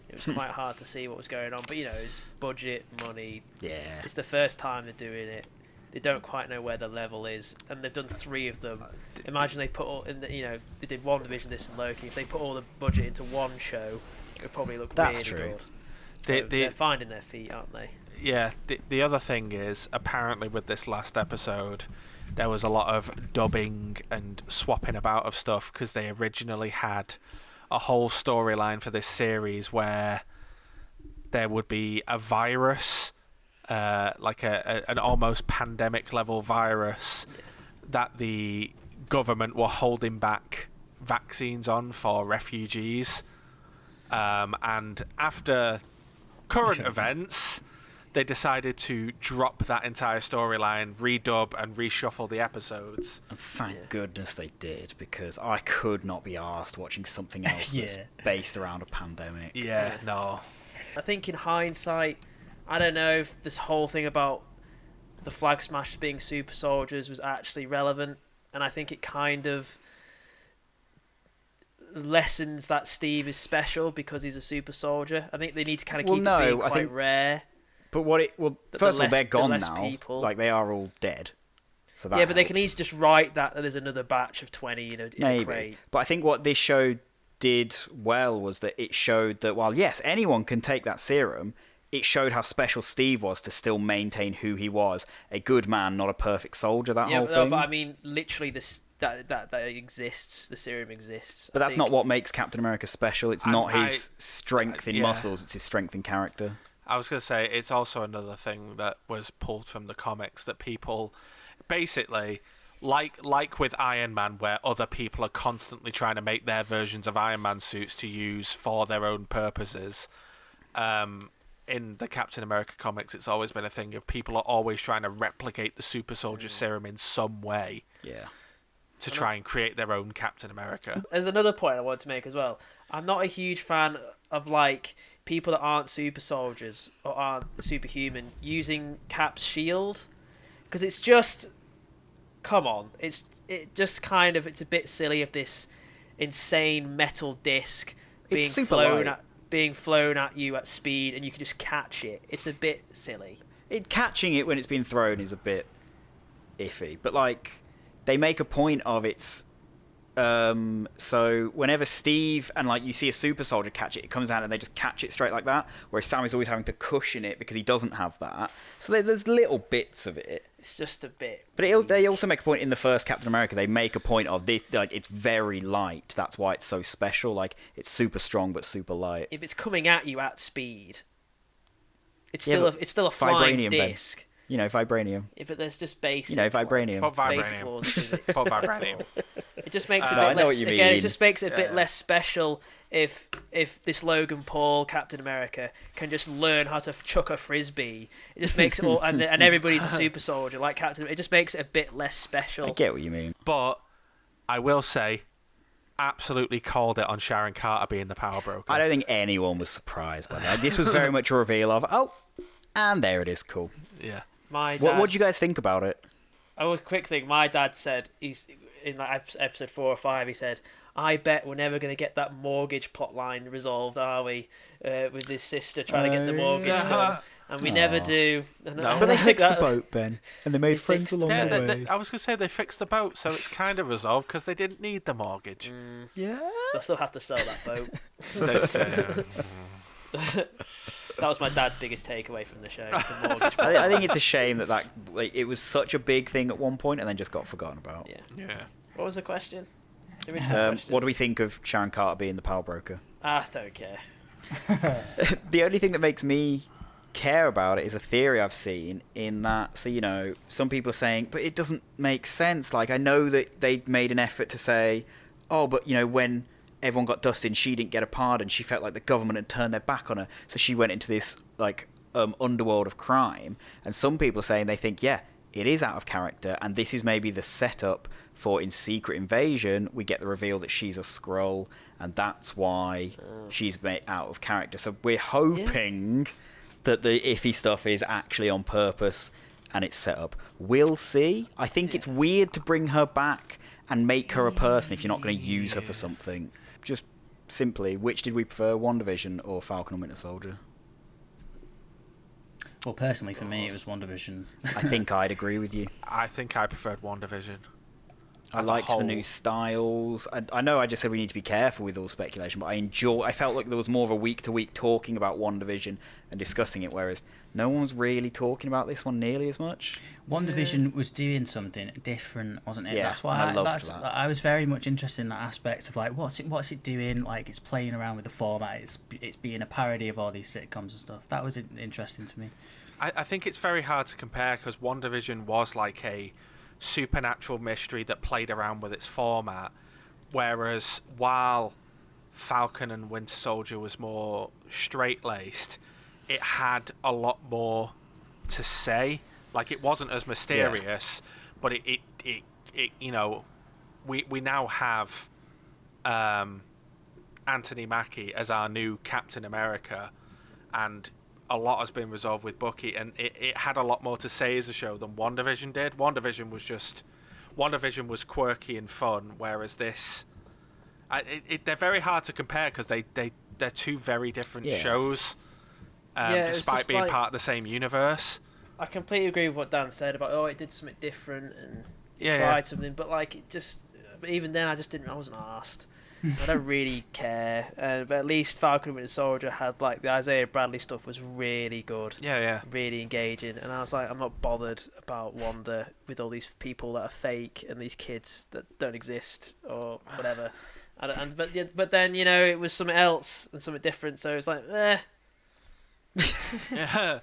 It was quite hard to see what was going on, but it's budget, money.
Yeah.
It's the first time they're doing it. They don't quite know where the level is, and they've done 3 of them. Imagine they put all in the, they did WandaVision, this, and Loki. If they put all the budget into one show, it would probably look really good. So they're finding their feet, aren't they?
Yeah. The other thing is, apparently with this last episode, there was a lot of dubbing and swapping about of stuff because they originally had a whole storyline for this series where there would be a virus. Like an almost pandemic level virus that the government were holding back vaccines on for refugees, and after current events they decided to drop that entire storyline, redub and reshuffle the episodes.
And thank goodness they did, because I could not be arsed watching something else that's based around a pandemic.
No,
I think in hindsight, I don't know if this whole thing about the Flag Smashers being super soldiers was actually relevant, and I think it kind of lessens that Steve is special because he's a super soldier. I think they need to kind of keep it being quite rare.
But first of all, they're gone now. People. Like, they are all dead. So that
but they can easily just write that there's another batch of 20 in a crate.
But I think what this show did well was that it showed that while, yes, anyone can take that serum, it showed how special Steve was to still maintain who he was. A good man, not a perfect soldier, whole thing.
But I mean, literally, that exists. The serum exists.
But that's not what makes Captain America special. It's not his strength in muscles. It's his strength in character.
I was going to say, it's also another thing that was pulled from the comics that people, basically, like with Iron Man, where other people are constantly trying to make their versions of Iron Man suits to use for their own purposes. In the Captain America comics, it's always been a thing of people are always trying to replicate the super soldier serum in some way.
Yeah.
To try and create their own Captain America.
There's another point I want to make as well. I'm not a huge fan of like people that aren't super soldiers or aren't superhuman using Cap's shield, because it's just, come on, it's a bit silly of this insane metal disc being flown at you at speed and you can just catch it. It's a bit silly.
Catching it when it's been thrown is a bit iffy, but like they make a point of its. So whenever Steve and like you see a super soldier catch it, it comes out and they just catch it straight like that. Whereas Sammy's always having to cushion it because he doesn't have that. So there's little bits of it.
It's just a bit.
But they also make a point in the first Captain America. They make a point of this, like it's very light. That's why it's so special. Like it's super strong but super light.
If it's coming at you at speed, it's still a flying disc.
Ben. You know, vibranium.
Yeah, but there's just basic.
Vibranium.
Basic laws of physics.
Vibranium.
It just makes it a bit less. Again, it just makes it a bit less special if this Logan Paul Captain America can just learn how to chuck a frisbee. It just makes it all, and everybody's a super soldier like Captain. It just makes it a bit less special.
I get what you mean.
But I will say, absolutely called it on Sharon Carter being the power broker.
I don't think anyone was surprised by that. This was very much a reveal of, and there it is, cool.
Yeah.
My dad,
what do you guys think about it?
Oh, a quick thing. My dad said he's in like episode 4 or 5. He said, "I bet we're never going to get that mortgage plot line resolved, are we? With his sister trying to get the mortgage done, and we never do."
No.
But they fixed the boat, Ben, and they made friends
fixed
along
Yeah,
the way.
I was going to say they fixed the boat, so it's kind of resolved because they didn't need the mortgage.
Yeah.
They'll still have to sell that boat.
They-
That was my dad's biggest takeaway from the show. The mortgage plot
I think it's a shame that like, it was such a big thing at one point and then just got forgotten about.
Yeah.
yeah.
What was the question? The original question?
What do we think of Sharon Carter being the power broker?
I don't care.
The only thing that makes me care about it is a theory I've seen in that, so some people are saying, but it doesn't make sense. Like, I know that they made an effort to say, oh, but when everyone got dusted, she didn't get a pardon. She felt like the government had turned their back on her, so she went into this underworld of crime. And some people are saying they think, yeah, it is out of character, and this is maybe the setup for in Secret Invasion we get the reveal that she's a Skrull, and that's why she's made out of character. So we're hoping that the iffy stuff is actually on purpose and it's set up. We'll see. I think it's weird to bring her back and make her a person if you're not going to use her for something. Just simply, which did we prefer, WandaVision or Falcon and Winter Soldier?
Well, personally, for me, it was WandaVision.
I think I'd agree with you.
I think I preferred WandaVision.
I liked the new styles. I know I just said we need to be careful with all speculation, but I felt like there was more of a week-to-week talking about WandaVision and discussing it, whereas no one was really talking about this one nearly as much.
WandaVision was doing something different, wasn't it?
Yeah,
that's why
I loved that.
I was very much interested in that aspect of like, what's it doing? Like, it's playing around with the format. It's being a parody of all these sitcoms and stuff. That was interesting to me.
I think it's very hard to compare because WandaVision was like a supernatural mystery that played around with its format, whereas while Falcon and Winter Soldier was more straight-laced, it had a lot more to say. Like, it wasn't as mysterious, but it we now have Anthony Mackie as our new Captain America, and a lot has been resolved with Bucky, and it had a lot more to say as a show than WandaVision did. WandaVision was quirky and fun, whereas this, they're very hard to compare because they're two very different shows, despite being
like,
part of the same universe.
I completely agree with what Dan said about it did something different and tried something, but like but even then I wasn't asked. I don't really care, but at least Falcon and Winter Soldier had like the Isaiah Bradley stuff was really good, really engaging, and I was like, I'm not bothered about Wanda with all these people that are fake and these kids that don't exist or whatever. But then it was something else and something different, so it's like,
Yeah.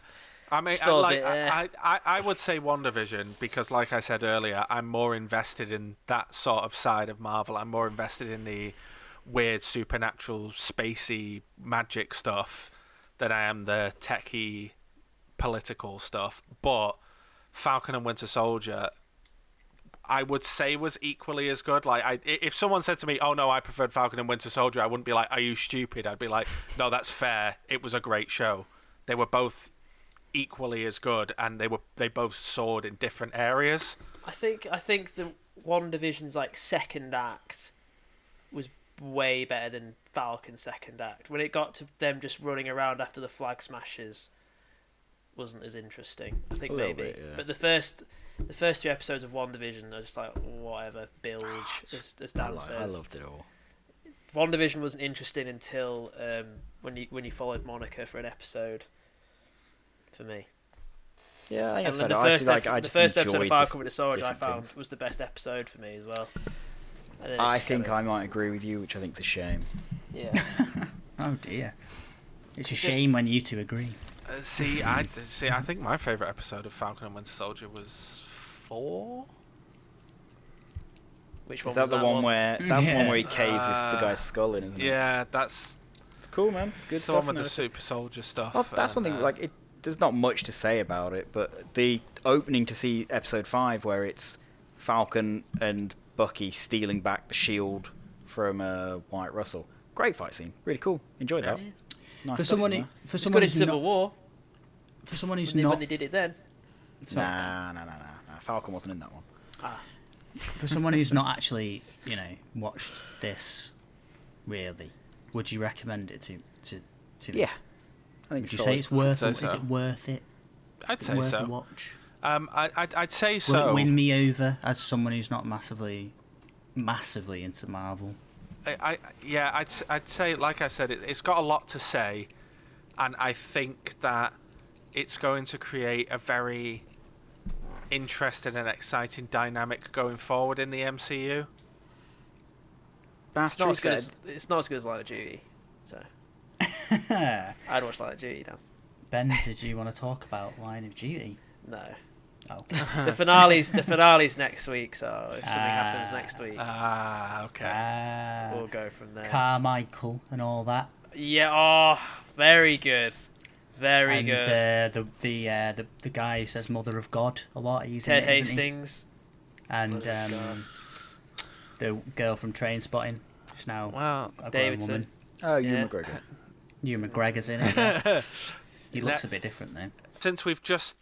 I mean, I would say WandaVision because, like I said earlier, I'm more invested in that sort of side of Marvel. I'm more invested in the weird, supernatural, spacey, magic stuff than I am the techie, political stuff. But Falcon and Winter Soldier, I would say was equally as good. Like, if someone said to me, "Oh no, I preferred Falcon and Winter Soldier," I wouldn't be like, "Are you stupid?" I'd be like, "No, that's fair. It was a great show. They were both equally as good, and they both soared in different areas."
I think the WandaVision's like second act was way better than Falcon's second act. When it got to them just running around after the flag smashes, wasn't as interesting. I think maybe,
bit, yeah.
But the first 2 episodes of WandaVision are just like whatever bilge, as Dan says.
I loved it all.
WandaVision wasn't interesting until when you followed Monica for an episode. For me.
Yeah, I think
and the first episode of Falcon with the Soldier I found was the best episode for me as well.
I think I might agree with you, which I think is a shame.
Yeah.
Oh dear. It's a shame when you two agree.
I think my favourite episode of Falcon and Winter Soldier was 4.
Which one
is that
was
the
that
one where that's the one where he caves the guy's skull in, isn't it?
Yeah, that's
cool, man. Good stuff.
Some of the super soldier stuff.
Oh, that's one thing. Like, there's not much to say about it, but the opening to see episode 5, where it's Falcon and Bucky stealing back the shield from Wyatt Russell. Great fight scene. Really cool. Enjoyed that.
Yeah.
For
Nice stuff
someone,
in there.
for
It's
someone
good in
who's
Civil
not,
War.
for someone who's
When
not,
they did it then.
Sorry.
Nah. Falcon wasn't in that one.
For someone who's not actually, watched this, really, would you recommend it to me?
Yeah. I think
Would you say it's worth it?
so.
Is it worth it?
I'd
Is
say
it worth
so.
a watch?
I'd say
Will
so.
it win me over as someone who's not massively into Marvel?
I'd say, like I said, it's got a lot to say, and I think that it's going to create a very interesting and exciting dynamic going forward in the MCU.
It's not as good as Line of Duty, so I'd watch Line of Duty now.
Ben, did you want to talk about Line of Duty?
No.
Oh.
The finale's next week, so if something happens next week,
Okay.
we'll go from there.
Carmichael and all that.
Yeah, very good. Very
and,
good.
The guy who says Mother of God a lot. He's
Ted
in it,
Hastings.
And the girl from Trainspotting, who's now a grown
Davidson.
woman.
Oh,
Yeah.
Ewan McGregor.
Ewan McGregor's in it. Yeah. He looks a bit different though.
Since we've just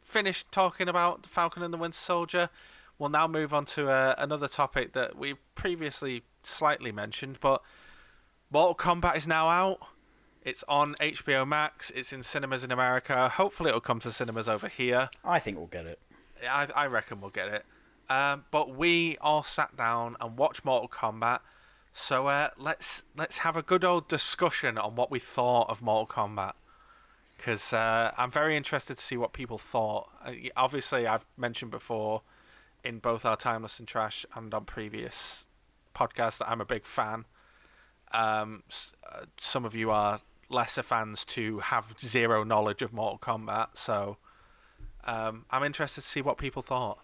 finished talking about Falcon and the Winter Soldier, we'll now move on to another topic that we've previously slightly mentioned, but Mortal Kombat is now out. It's on HBO Max. It's in cinemas in America. Hopefully it'll come to cinemas over here.
I think we'll get it.
I reckon we'll get it. But we all sat down and watched Mortal Kombat. So let's have a good old discussion on what we thought of Mortal Kombat. Because I'm very interested to see what people thought. Obviously, I've mentioned before in both our Timeless and Trash and on previous podcasts that I'm a big fan. Some of you are lesser fans to have zero knowledge of Mortal Kombat. So I'm interested to see what people thought.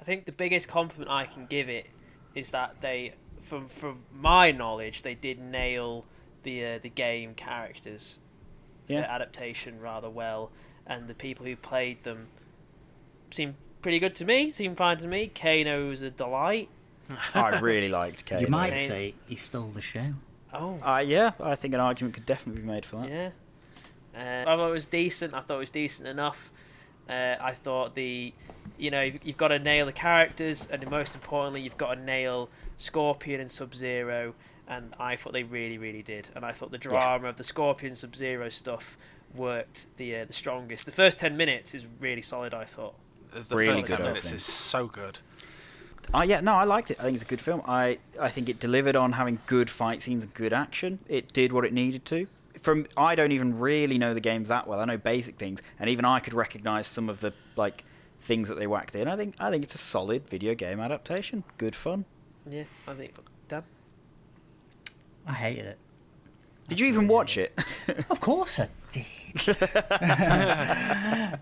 I think the biggest compliment I can give it is that they, from my knowledge, they did nail the game characters. The adaptation rather well, and the people who played them seemed pretty good to me, seemed fine to me. Kano was a delight.
I really liked Kano.
You might say he stole the show.
Oh.
Yeah, I think an argument could definitely be made for that.
Yeah. I thought it was decent. I thought it was decent enough. I thought you've got to nail the characters, and most importantly, you've got to nail Scorpion and Sub-Zero. And I thought they really, really did. And I thought the drama of the Scorpion Sub-Zero stuff worked the strongest. The first 10 minutes is really solid, I thought.
The
really
first
good
10 minutes is so good.
I liked it. I think it's a good film. I think it delivered on having good fight scenes and good action. It did what it needed to. I don't even really know the games that well. I know basic things, and even I could recognise some of the things that they whacked in. I think it's a solid video game adaptation. Good fun.
Yeah, I think. Dan?
I hated it.
Did you even watch it?
Of course I did.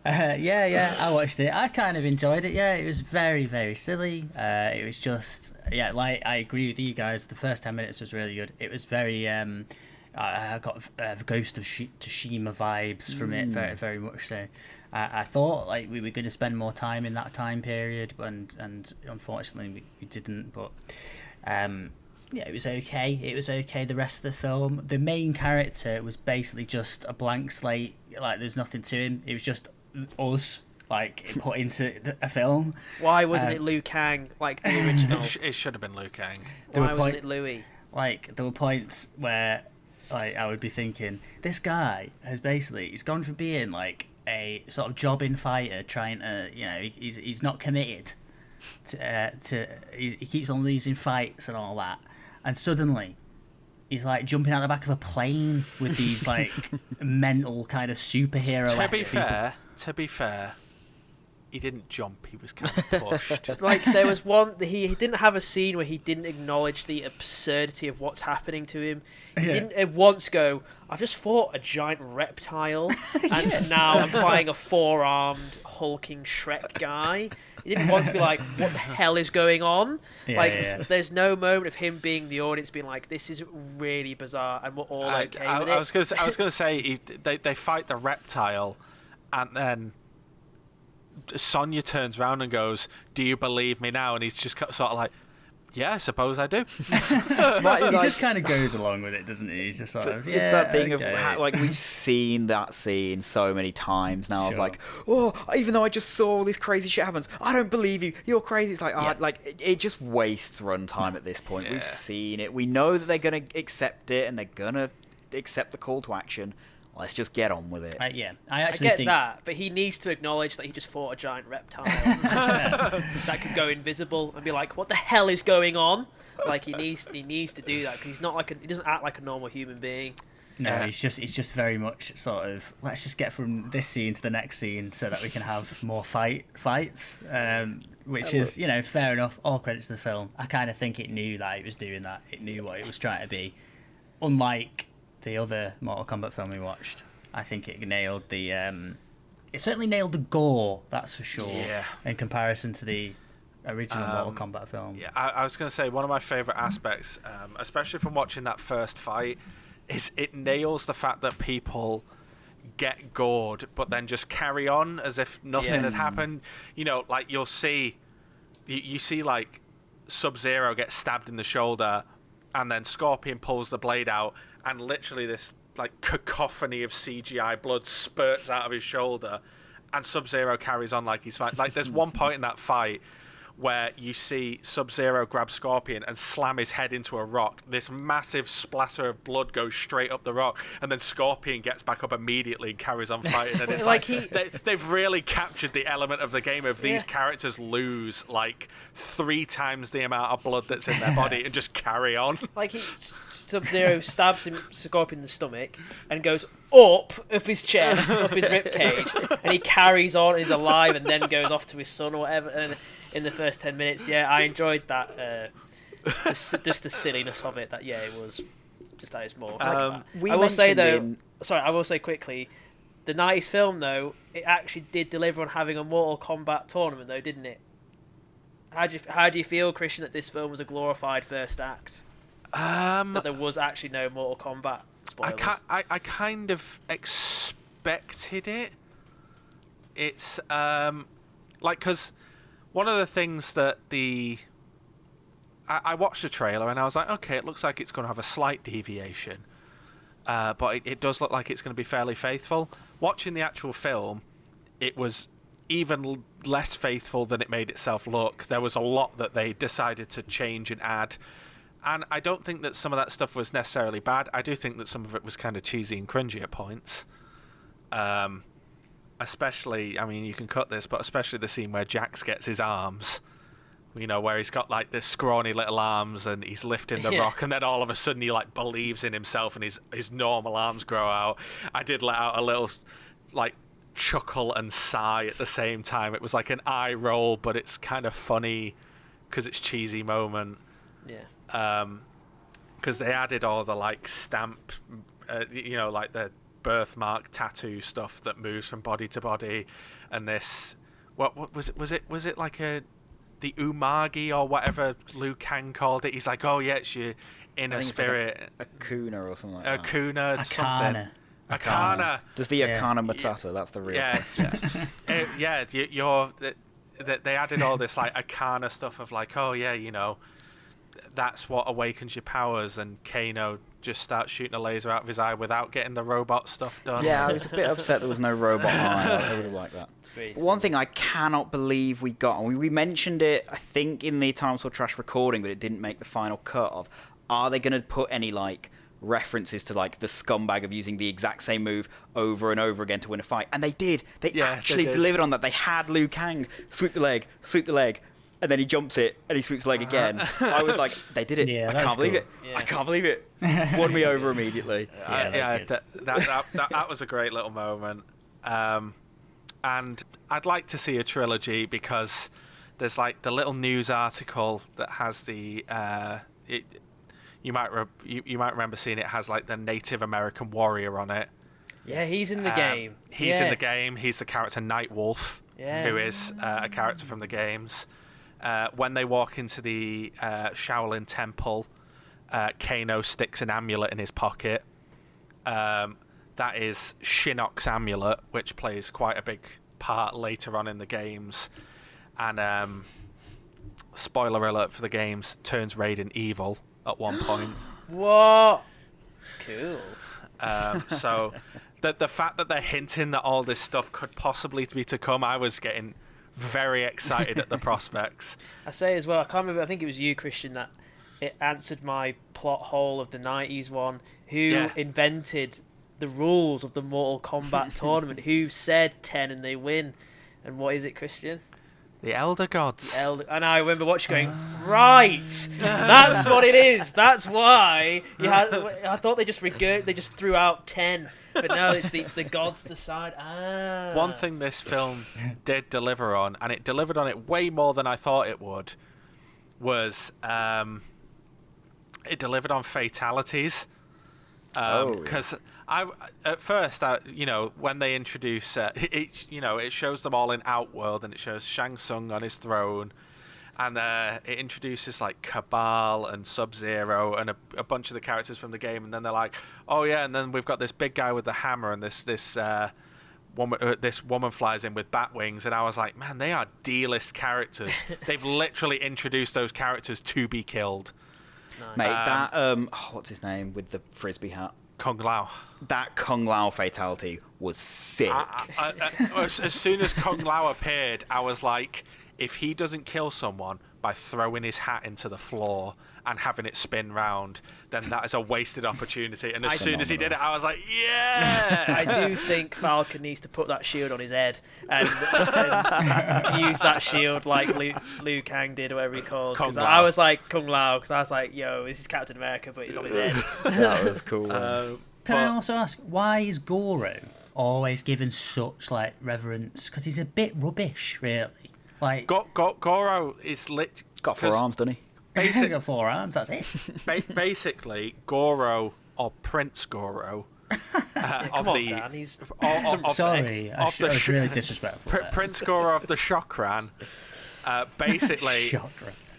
Yeah, I watched it. I kind of enjoyed it. Yeah, it was very, very silly. It was just, I agree with you guys. The first 10 minutes was really good. It was very, I got Ghost of Tsushima vibes from it, very, very much so. I thought we were going to spend more time in that time period, and unfortunately we didn't. But it was okay. It was okay. The rest of the film, the main character was basically just a blank slate. There's nothing to him. It was just us, put into a film.
Why wasn't it Liu Kang like the original?
It should have been Liu Kang.
Why wasn't it Louis?
There were points where I would be thinking, this guy he's gone from being a sort of jobbing fighter, trying to, he's not committed to he keeps on losing fights and all that. And suddenly, he's jumping out the back of a plane with these mental kind of superhero.
To be fair, he didn't jump. He was kind of pushed.
There was one. He didn't have a scene where he didn't acknowledge the absurdity of what's happening to him. He didn't once go, "I've just fought a giant reptile, and now I'm fighting a four-armed hulking Shrek guy." He didn't once be like, "What the hell is going on?" There's no moment of him being the audience being like, "This is really bizarre," and we're all okay with it.
I was gonna say they fight the reptile, and then Sonya turns around and goes, "Do you believe me now?" And he's just sort of Yeah, I suppose I do.
He just kind of goes along with it, doesn't he? He's just sort of,
it's that thing of how, like, we've seen that scene so many times now of like, oh, even though I just saw all this crazy shit happens, I don't believe you. You're crazy. It's like, like it just wastes runtime at this point. We've seen it. We know that they're gonna accept it and they're gonna accept the call to action. Let's just get on with it.
I actually
get
think
that, but he needs to acknowledge that he just fought a giant reptile that could go invisible and be like, "What the hell is going on?" Like he needs to do that because he's not like he doesn't act like a normal human being.
No, he's just very much sort of, let's just get from this scene to the next scene so that we can have more fights. Which is, fair enough. All credits to the film. I kind of think it knew that it was doing that. It knew what it was trying to be. Unlike the other Mortal Kombat film we watched, I think it nailed the it certainly nailed the gore, that's for sure, in comparison to the original Mortal Kombat film.
I was going to say one of my favourite aspects, especially from watching that first fight, is it nails the fact that people get gored but then just carry on as if nothing had happened. Like you'll see you see like Sub-Zero get stabbed in the shoulder and then Scorpion pulls the blade out and literally this like cacophony of CGI blood spurts out of his shoulder, and Sub-Zero carries on like he's fine. Like there's one point in that fight where you see Sub-Zero grab Scorpion and slam his head into a rock. This massive splatter of blood goes straight up the rock, and then Scorpion gets back up immediately and carries on fighting. And it's they've really captured the element of the game of these characters lose like 3 times the amount of blood that's in their body and just carry on.
Like Sub-Zero stabs Scorpion in the stomach and goes up his chest, up his ribcage, and he carries on, he's alive, and then goes off to his son or whatever. And in the first 10 minutes, I enjoyed that. Just the silliness of it. That it was just that it's more. I will say though, I will say quickly, the 90s film though, it actually did deliver on having a Mortal Kombat tournament though, didn't it? How do you feel, Christian, that this film was a glorified first act? That there was actually no Mortal Kombat spoilers.
I kind of expected it. It's because one of the things that I watched the trailer and I was like, okay, it looks like it's going to have a slight deviation, but it does look like it's going to be fairly faithful. Watching the actual film, it was even less faithful than it made itself look. There was a lot that they decided to change and add, and I don't think that some of that stuff was necessarily bad. I do think that some of it was kind of cheesy and cringy at points. Especially, I mean, you can cut this, but especially the scene where Jax gets his arms, where he's got like this scrawny little arms and he's lifting the rock, and then all of a sudden he like believes in himself and his normal arms grow out. I did let out a little like chuckle and sigh at the same time. It was like an eye roll, but it's kind of funny because it's cheesy moment. Because they added all the like stamp, like the birthmark tattoo stuff that moves from body to body, and this what was it like the umagi or whatever Liu Kang called it. He's like, oh yeah, it's your inner spirit,
like a Akuna or something like that.
Akuna something. Akana.
Just the Akana Matata. That's the real question.
They added all this like Akana stuff of like, oh yeah, that's what awakens your powers, and Kano just starts shooting a laser out of his eye without getting the robot stuff done.
Yeah, I was a bit upset there was no robot eye. I would have liked that. One thing I cannot believe we got, and we mentioned it, I think, in the Time Sword Trash recording, but it didn't make the final cut of, are they going to put any, like, references to, like, the scumbag of using the exact same move over and over again to win a fight? And they did. They actually delivered on that. They had Liu Kang sweep the leg, and then he jumps it, and he sweeps the leg again. I was like, they did it. Yeah, I can't believe it. Yeah. I can't believe it. Won me over immediately.
That was a great little moment. And I'd like to see a trilogy, because there's like the little news article that has the... you might remember seeing it, has like the Native American warrior on it.
Yeah, he's in the game.
He's in the game. He's the character Nightwolf, who is a character from the games. When they walk into the Shaolin Temple, Kano sticks an amulet in his pocket. That is Shinnok's amulet, which plays quite a big part later on in the games. And spoiler alert for the games, turns Raiden evil at one point.
What? Cool.
So the fact that they're hinting that all this stuff could possibly be to come, I was getting very excited at the prospects.
I say as well, I can't remember, I think it was you, Christian, that it answered my plot hole of the 90s one. Who invented the rules of the Mortal Kombat tournament? Who said 10 and they win? And what is it, Christian?
The Elder Gods.
And I remember watching going, right, that's what it is. That's why. I thought they just threw out 10. But no, it's the gods decide.
One thing this film did deliver on, and it delivered on it way more than I thought it would, was it delivered on fatalities. Because at first, when they introduce it shows them all in Outworld, and it shows Shang Tsung on his throne, and it introduces like Cabal and Sub-Zero and a bunch of the characters from the game, and then they're like, oh yeah, and then we've got this big guy with the hammer, and this woman flies in with bat wings, and I was like, man, they are D-list characters. They've literally introduced those characters to be killed.
Nice.
Mate, that what's his name with the frisbee hat?
Kung Lao.
That Kung Lao fatality was sick.
As soon as Kung Lao appeared, I was like, if he doesn't kill someone by throwing his hat into the floor and having it spin round, then that is a wasted opportunity. And as soon as he did it, I was like, yeah!
I do think Falcon needs to put that shield on his head and use that shield like Liu Kang did, or whatever he called. I was like, Kung Lao, because I was like, yo, this is Captain America, but he's on his head.
That was cool.
Can I also ask, why is Goro always given such reverence? Because he's a bit rubbish, really. Like
Goro is lit.
Got 4 arms, doesn't he?
He's got 4 arms, that's it.
Basically, Goro, or Prince Goro,
Dan, he's...
Sorry, I was really disrespectful.
Prince Goro of the Shokran, basically...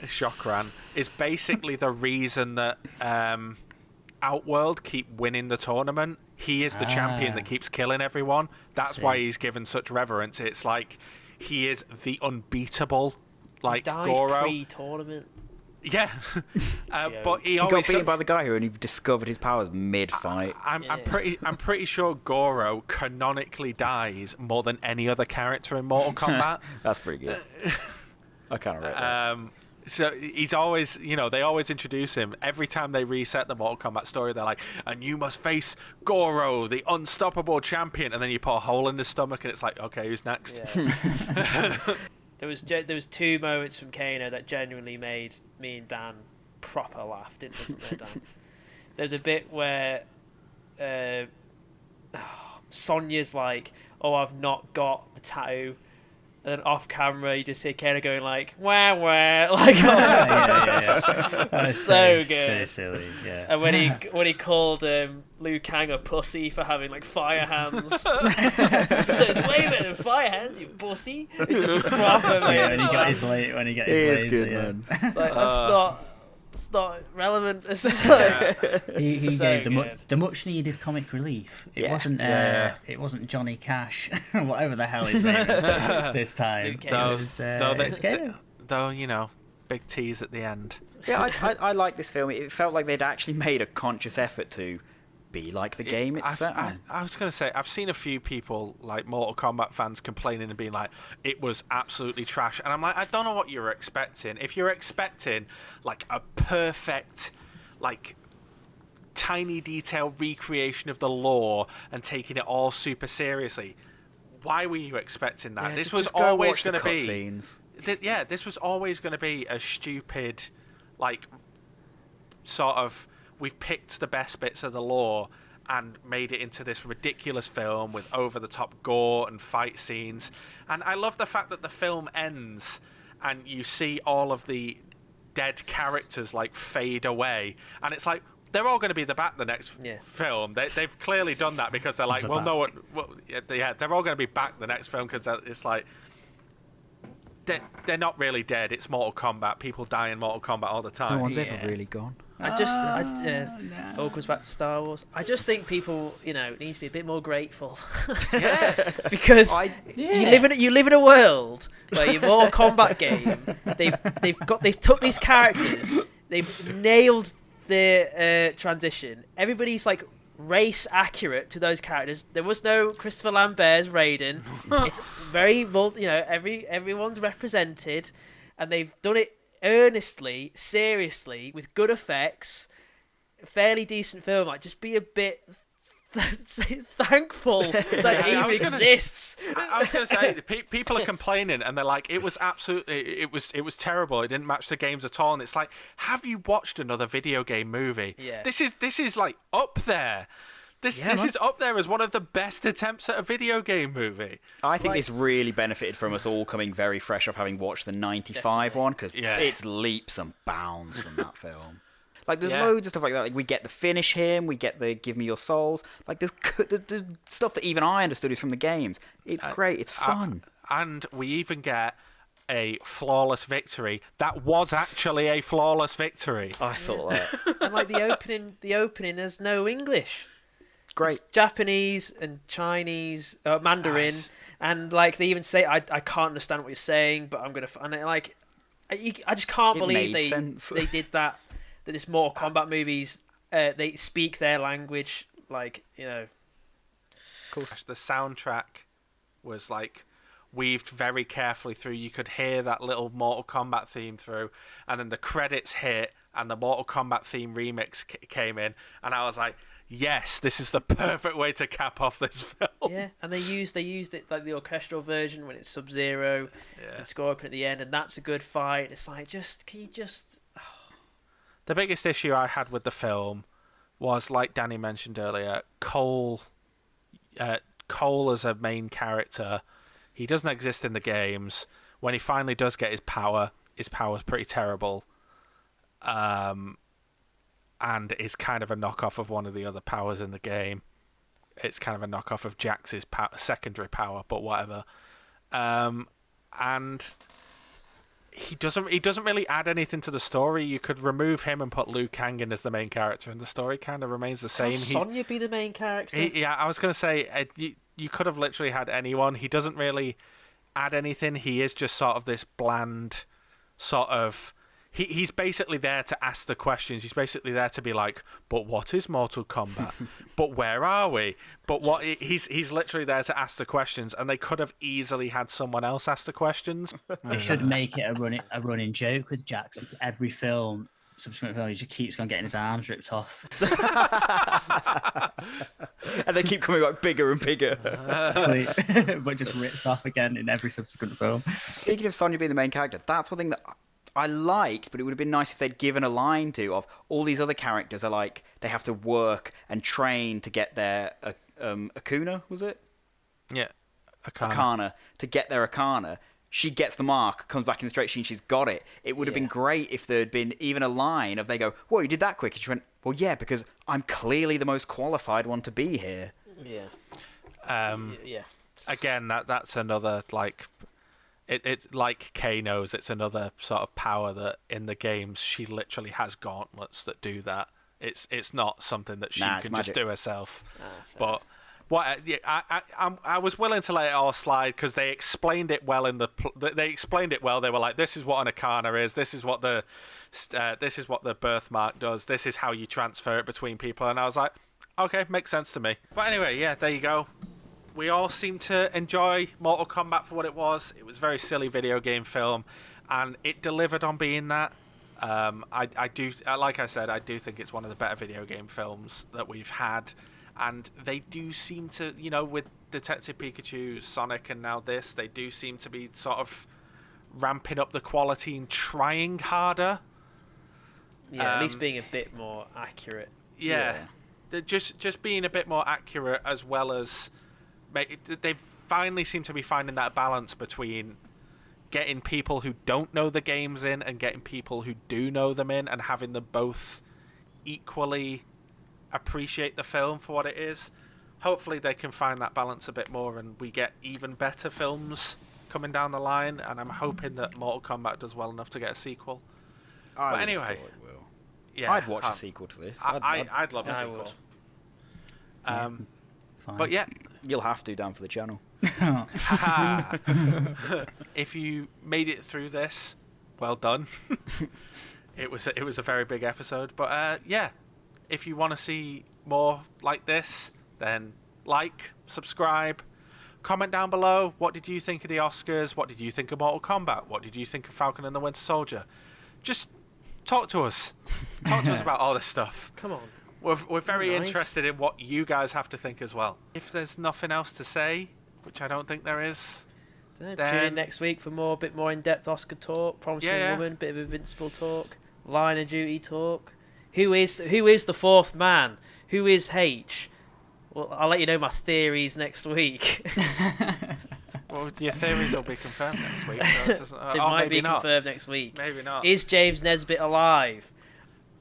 Shokran is basically the reason that Outworld keep winning the tournament. He is the champion that keeps killing everyone. That's why he's given such reverence. It's like he is the unbeatable, like, Goro.
Pre-tournament.
Yeah, but he
got beaten by the guy who only discovered his powers mid-fight.
I'm pretty sure Goro canonically dies more than any other character in Mortal Kombat.
That's pretty good. I kind of rate that.
So he's always, they always introduce him. Every time they reset the Mortal Kombat story, they're like, and you must face Goro, the unstoppable champion. And then you put a hole in his stomach, and it's like, okay, who's next?
Yeah. There was 2 moments from Kano that genuinely made me and Dan proper laugh, wasn't there, Dan? There's a bit where Sonya's like, oh, I've not got the tattoo. And then off camera, you just hear Kano going like, wah, wah. Like,
yeah. That was
so good.
So silly, yeah.
And when he called Liu Kang a pussy for having like fire hands. So it's way better than fire hands, you pussy. It's just proper, mate.
Yeah, when he got his laser.
Good, man.
It's like, it's not relevant. It's
he gave the much needed comic relief. It wasn't it wasn't Johnny Cash, whatever the hell his name is this time.
Though big tease at the end.
Yeah, I like this film. It felt like they'd actually made a conscious effort to be like the game itself.
I was going to say, I've seen a few people, like Mortal Kombat fans, complaining and being like, it was absolutely trash. And I'm like, I don't know what you're expecting. If you're expecting, like, a perfect, like, tiny detail recreation of the lore and taking it all super seriously, why were you expecting that?
Yeah,
this was always going to be...
Scenes.
This was always going to be a stupid, like, sort of... We've picked the best bits of the lore and made it into this ridiculous film with over-the-top gore and fight scenes. And I love the fact that the film ends and you see all of the dead characters, like, fade away. And it's like, they're all going to be back the next film. They've clearly done that because they're like, they're all going to be back the next film because it's like... they're not really dead. It's Mortal Kombat. People die in Mortal Kombat all the time.
No one's ever really gone.
All comes back to Star Wars. I just think people, need to be a bit more grateful.
Yeah.
Because you live in a world where your Mortal Kombat game, they've took these characters, they've nailed the transition. Everybody's like race accurate to those characters. There was no Christopher Lambert's Raiden. It's very everyone's represented, and they've done it earnestly, seriously, with good effects. Fairly decent film. Like, just be a bit thankful that it even exists.
I was going to say, people are complaining, and they're like, it was terrible. It didn't match the games at all. And it's like, have you watched another video game movie?
Yeah.
This is like up there. This is up there as one of the best attempts at a video game movie.
I think this really benefited from us all coming very fresh off having watched the 95 one, because it's leaps and bounds from that film. Like, there's loads of stuff like that. Like, we get the finish him, we get the give me your souls. Like, there's stuff that even I understood is from the games. It's great, it's fun.
And we even get a flawless victory that was actually a flawless victory.
I thought that.
And like the opening has no English.
Great.
It's Japanese and Chinese, Mandarin,
Nice.
and like they even say, I can't understand what you're saying, but I'm gonna. And I just can't believe they did that. That this Mortal Kombat movies, they speak their language, like,
Cool. The soundtrack was like weaved very carefully through. You could hear that little Mortal Kombat theme through, and then the credits hit, and the Mortal Kombat theme remix came in, and I was like, yes, this is the perfect way to cap off this film.
Yeah, and they used it like the orchestral version when it's Sub-Zero, and Scorpion at the end, and that's a good fight. It's like, can you just...
The biggest issue I had with the film was, like Danny mentioned earlier, Cole as a main character. He doesn't exist in the games. When he finally does get his power's pretty terrible. And is kind of a knockoff of one of the other powers in the game. It's kind of a knockoff of Jax's secondary power, but whatever. And he doesn't really add anything to the story. You could remove him and put Liu Kang in as the main character, and the story kind of remains the same.
Have Sonya be the main character?
I was going to say, you could have literally had anyone. He doesn't really add anything. He is just sort of this bland sort of... He's basically there to ask the questions. He's basically there to be like, but what is Mortal Kombat? But where are we? But what? He's literally there to ask the questions, and they could have easily had someone else ask the questions.
They should make it a running joke with Jax. Every subsequent film, he just keeps on getting his arms ripped off.
And they keep coming back bigger and bigger.
But just ripped off again in every subsequent film.
Speaking of Sonya being the main character, that's one thing that I liked, but it would have been nice if they'd given a line of all these other characters are like, they have to work and train to get their Akuna, was it?
Yeah.
Akana. To get their Akana. She gets the mark, comes back in the straight sheet, she's got it. It would have been great if there'd been even a line of they go, whoa, you did that quick. And she went, well, yeah, because I'm clearly the most qualified one to be here.
Yeah.
Again, that's another, like... It's like Kay knows, it's another sort of power that in the games she literally has gauntlets that do that. It's not something that she can just do herself. But what I was willing to let it all slide because they explained it well they explained it well. They were like, this is what an Akana is. This is what the birthmark does. This is how you transfer it between people. And I was like, okay, makes sense to me. But anyway, yeah, there you go. We all seem to enjoy Mortal Kombat for what it was. It was a very silly video game film, and it delivered on being that. I do, like I said, I do think it's one of the better video game films that we've had, and they do seem to, with Detective Pikachu, Sonic, and now this, they do seem to be sort of ramping up the quality and trying harder.
Yeah, at least being a bit more accurate.
Yeah. Just being a bit more accurate, as well as... They finally seem to be finding that balance between getting people who don't know the games in and getting people who do know them in, and having them both equally appreciate the film for what it is. Hopefully they can find that balance a bit more, and we get even better films coming down the line, and I'm hoping that Mortal Kombat does well enough to get a sequel.
I
But
would
anyway,
have thought it will.
Yeah,
I'd watch a sequel to this.
I'd love a
I
sequel.
would.
Fine.
But yeah,
You'll have to down for the channel.
haha. If you made it through this, well done. It was a very big episode, but yeah, if you want to see more like this, then like, subscribe, comment down below. What did you think of the Oscars? What did you think of Mortal Kombat? What did you think of Falcon and the Winter Soldier? Just talk to us. Talk to us about all this stuff.
Come on.
We're very
Nice.
interested in what you guys have to think as well. If there's nothing else to say, which I don't think there is,
Tune in
then
next week for a bit more in-depth Oscar talk, Promising
Yeah.
Woman, bit of Invincible talk, Line of Duty talk. Who is the fourth man? Who is H? Well, I'll let you know my theories next week.
well, your theories will be confirmed next week. So it doesn't,
It
oh,
might
maybe
be
not.
confirmed next week.
Maybe not.
Is James Nesbitt alive?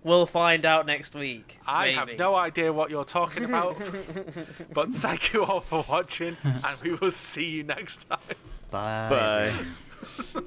We'll find out next week.
I
maybe.
have no idea what you're talking about. But thank you all for watching, and we will see you next time.
Bye.
Bye.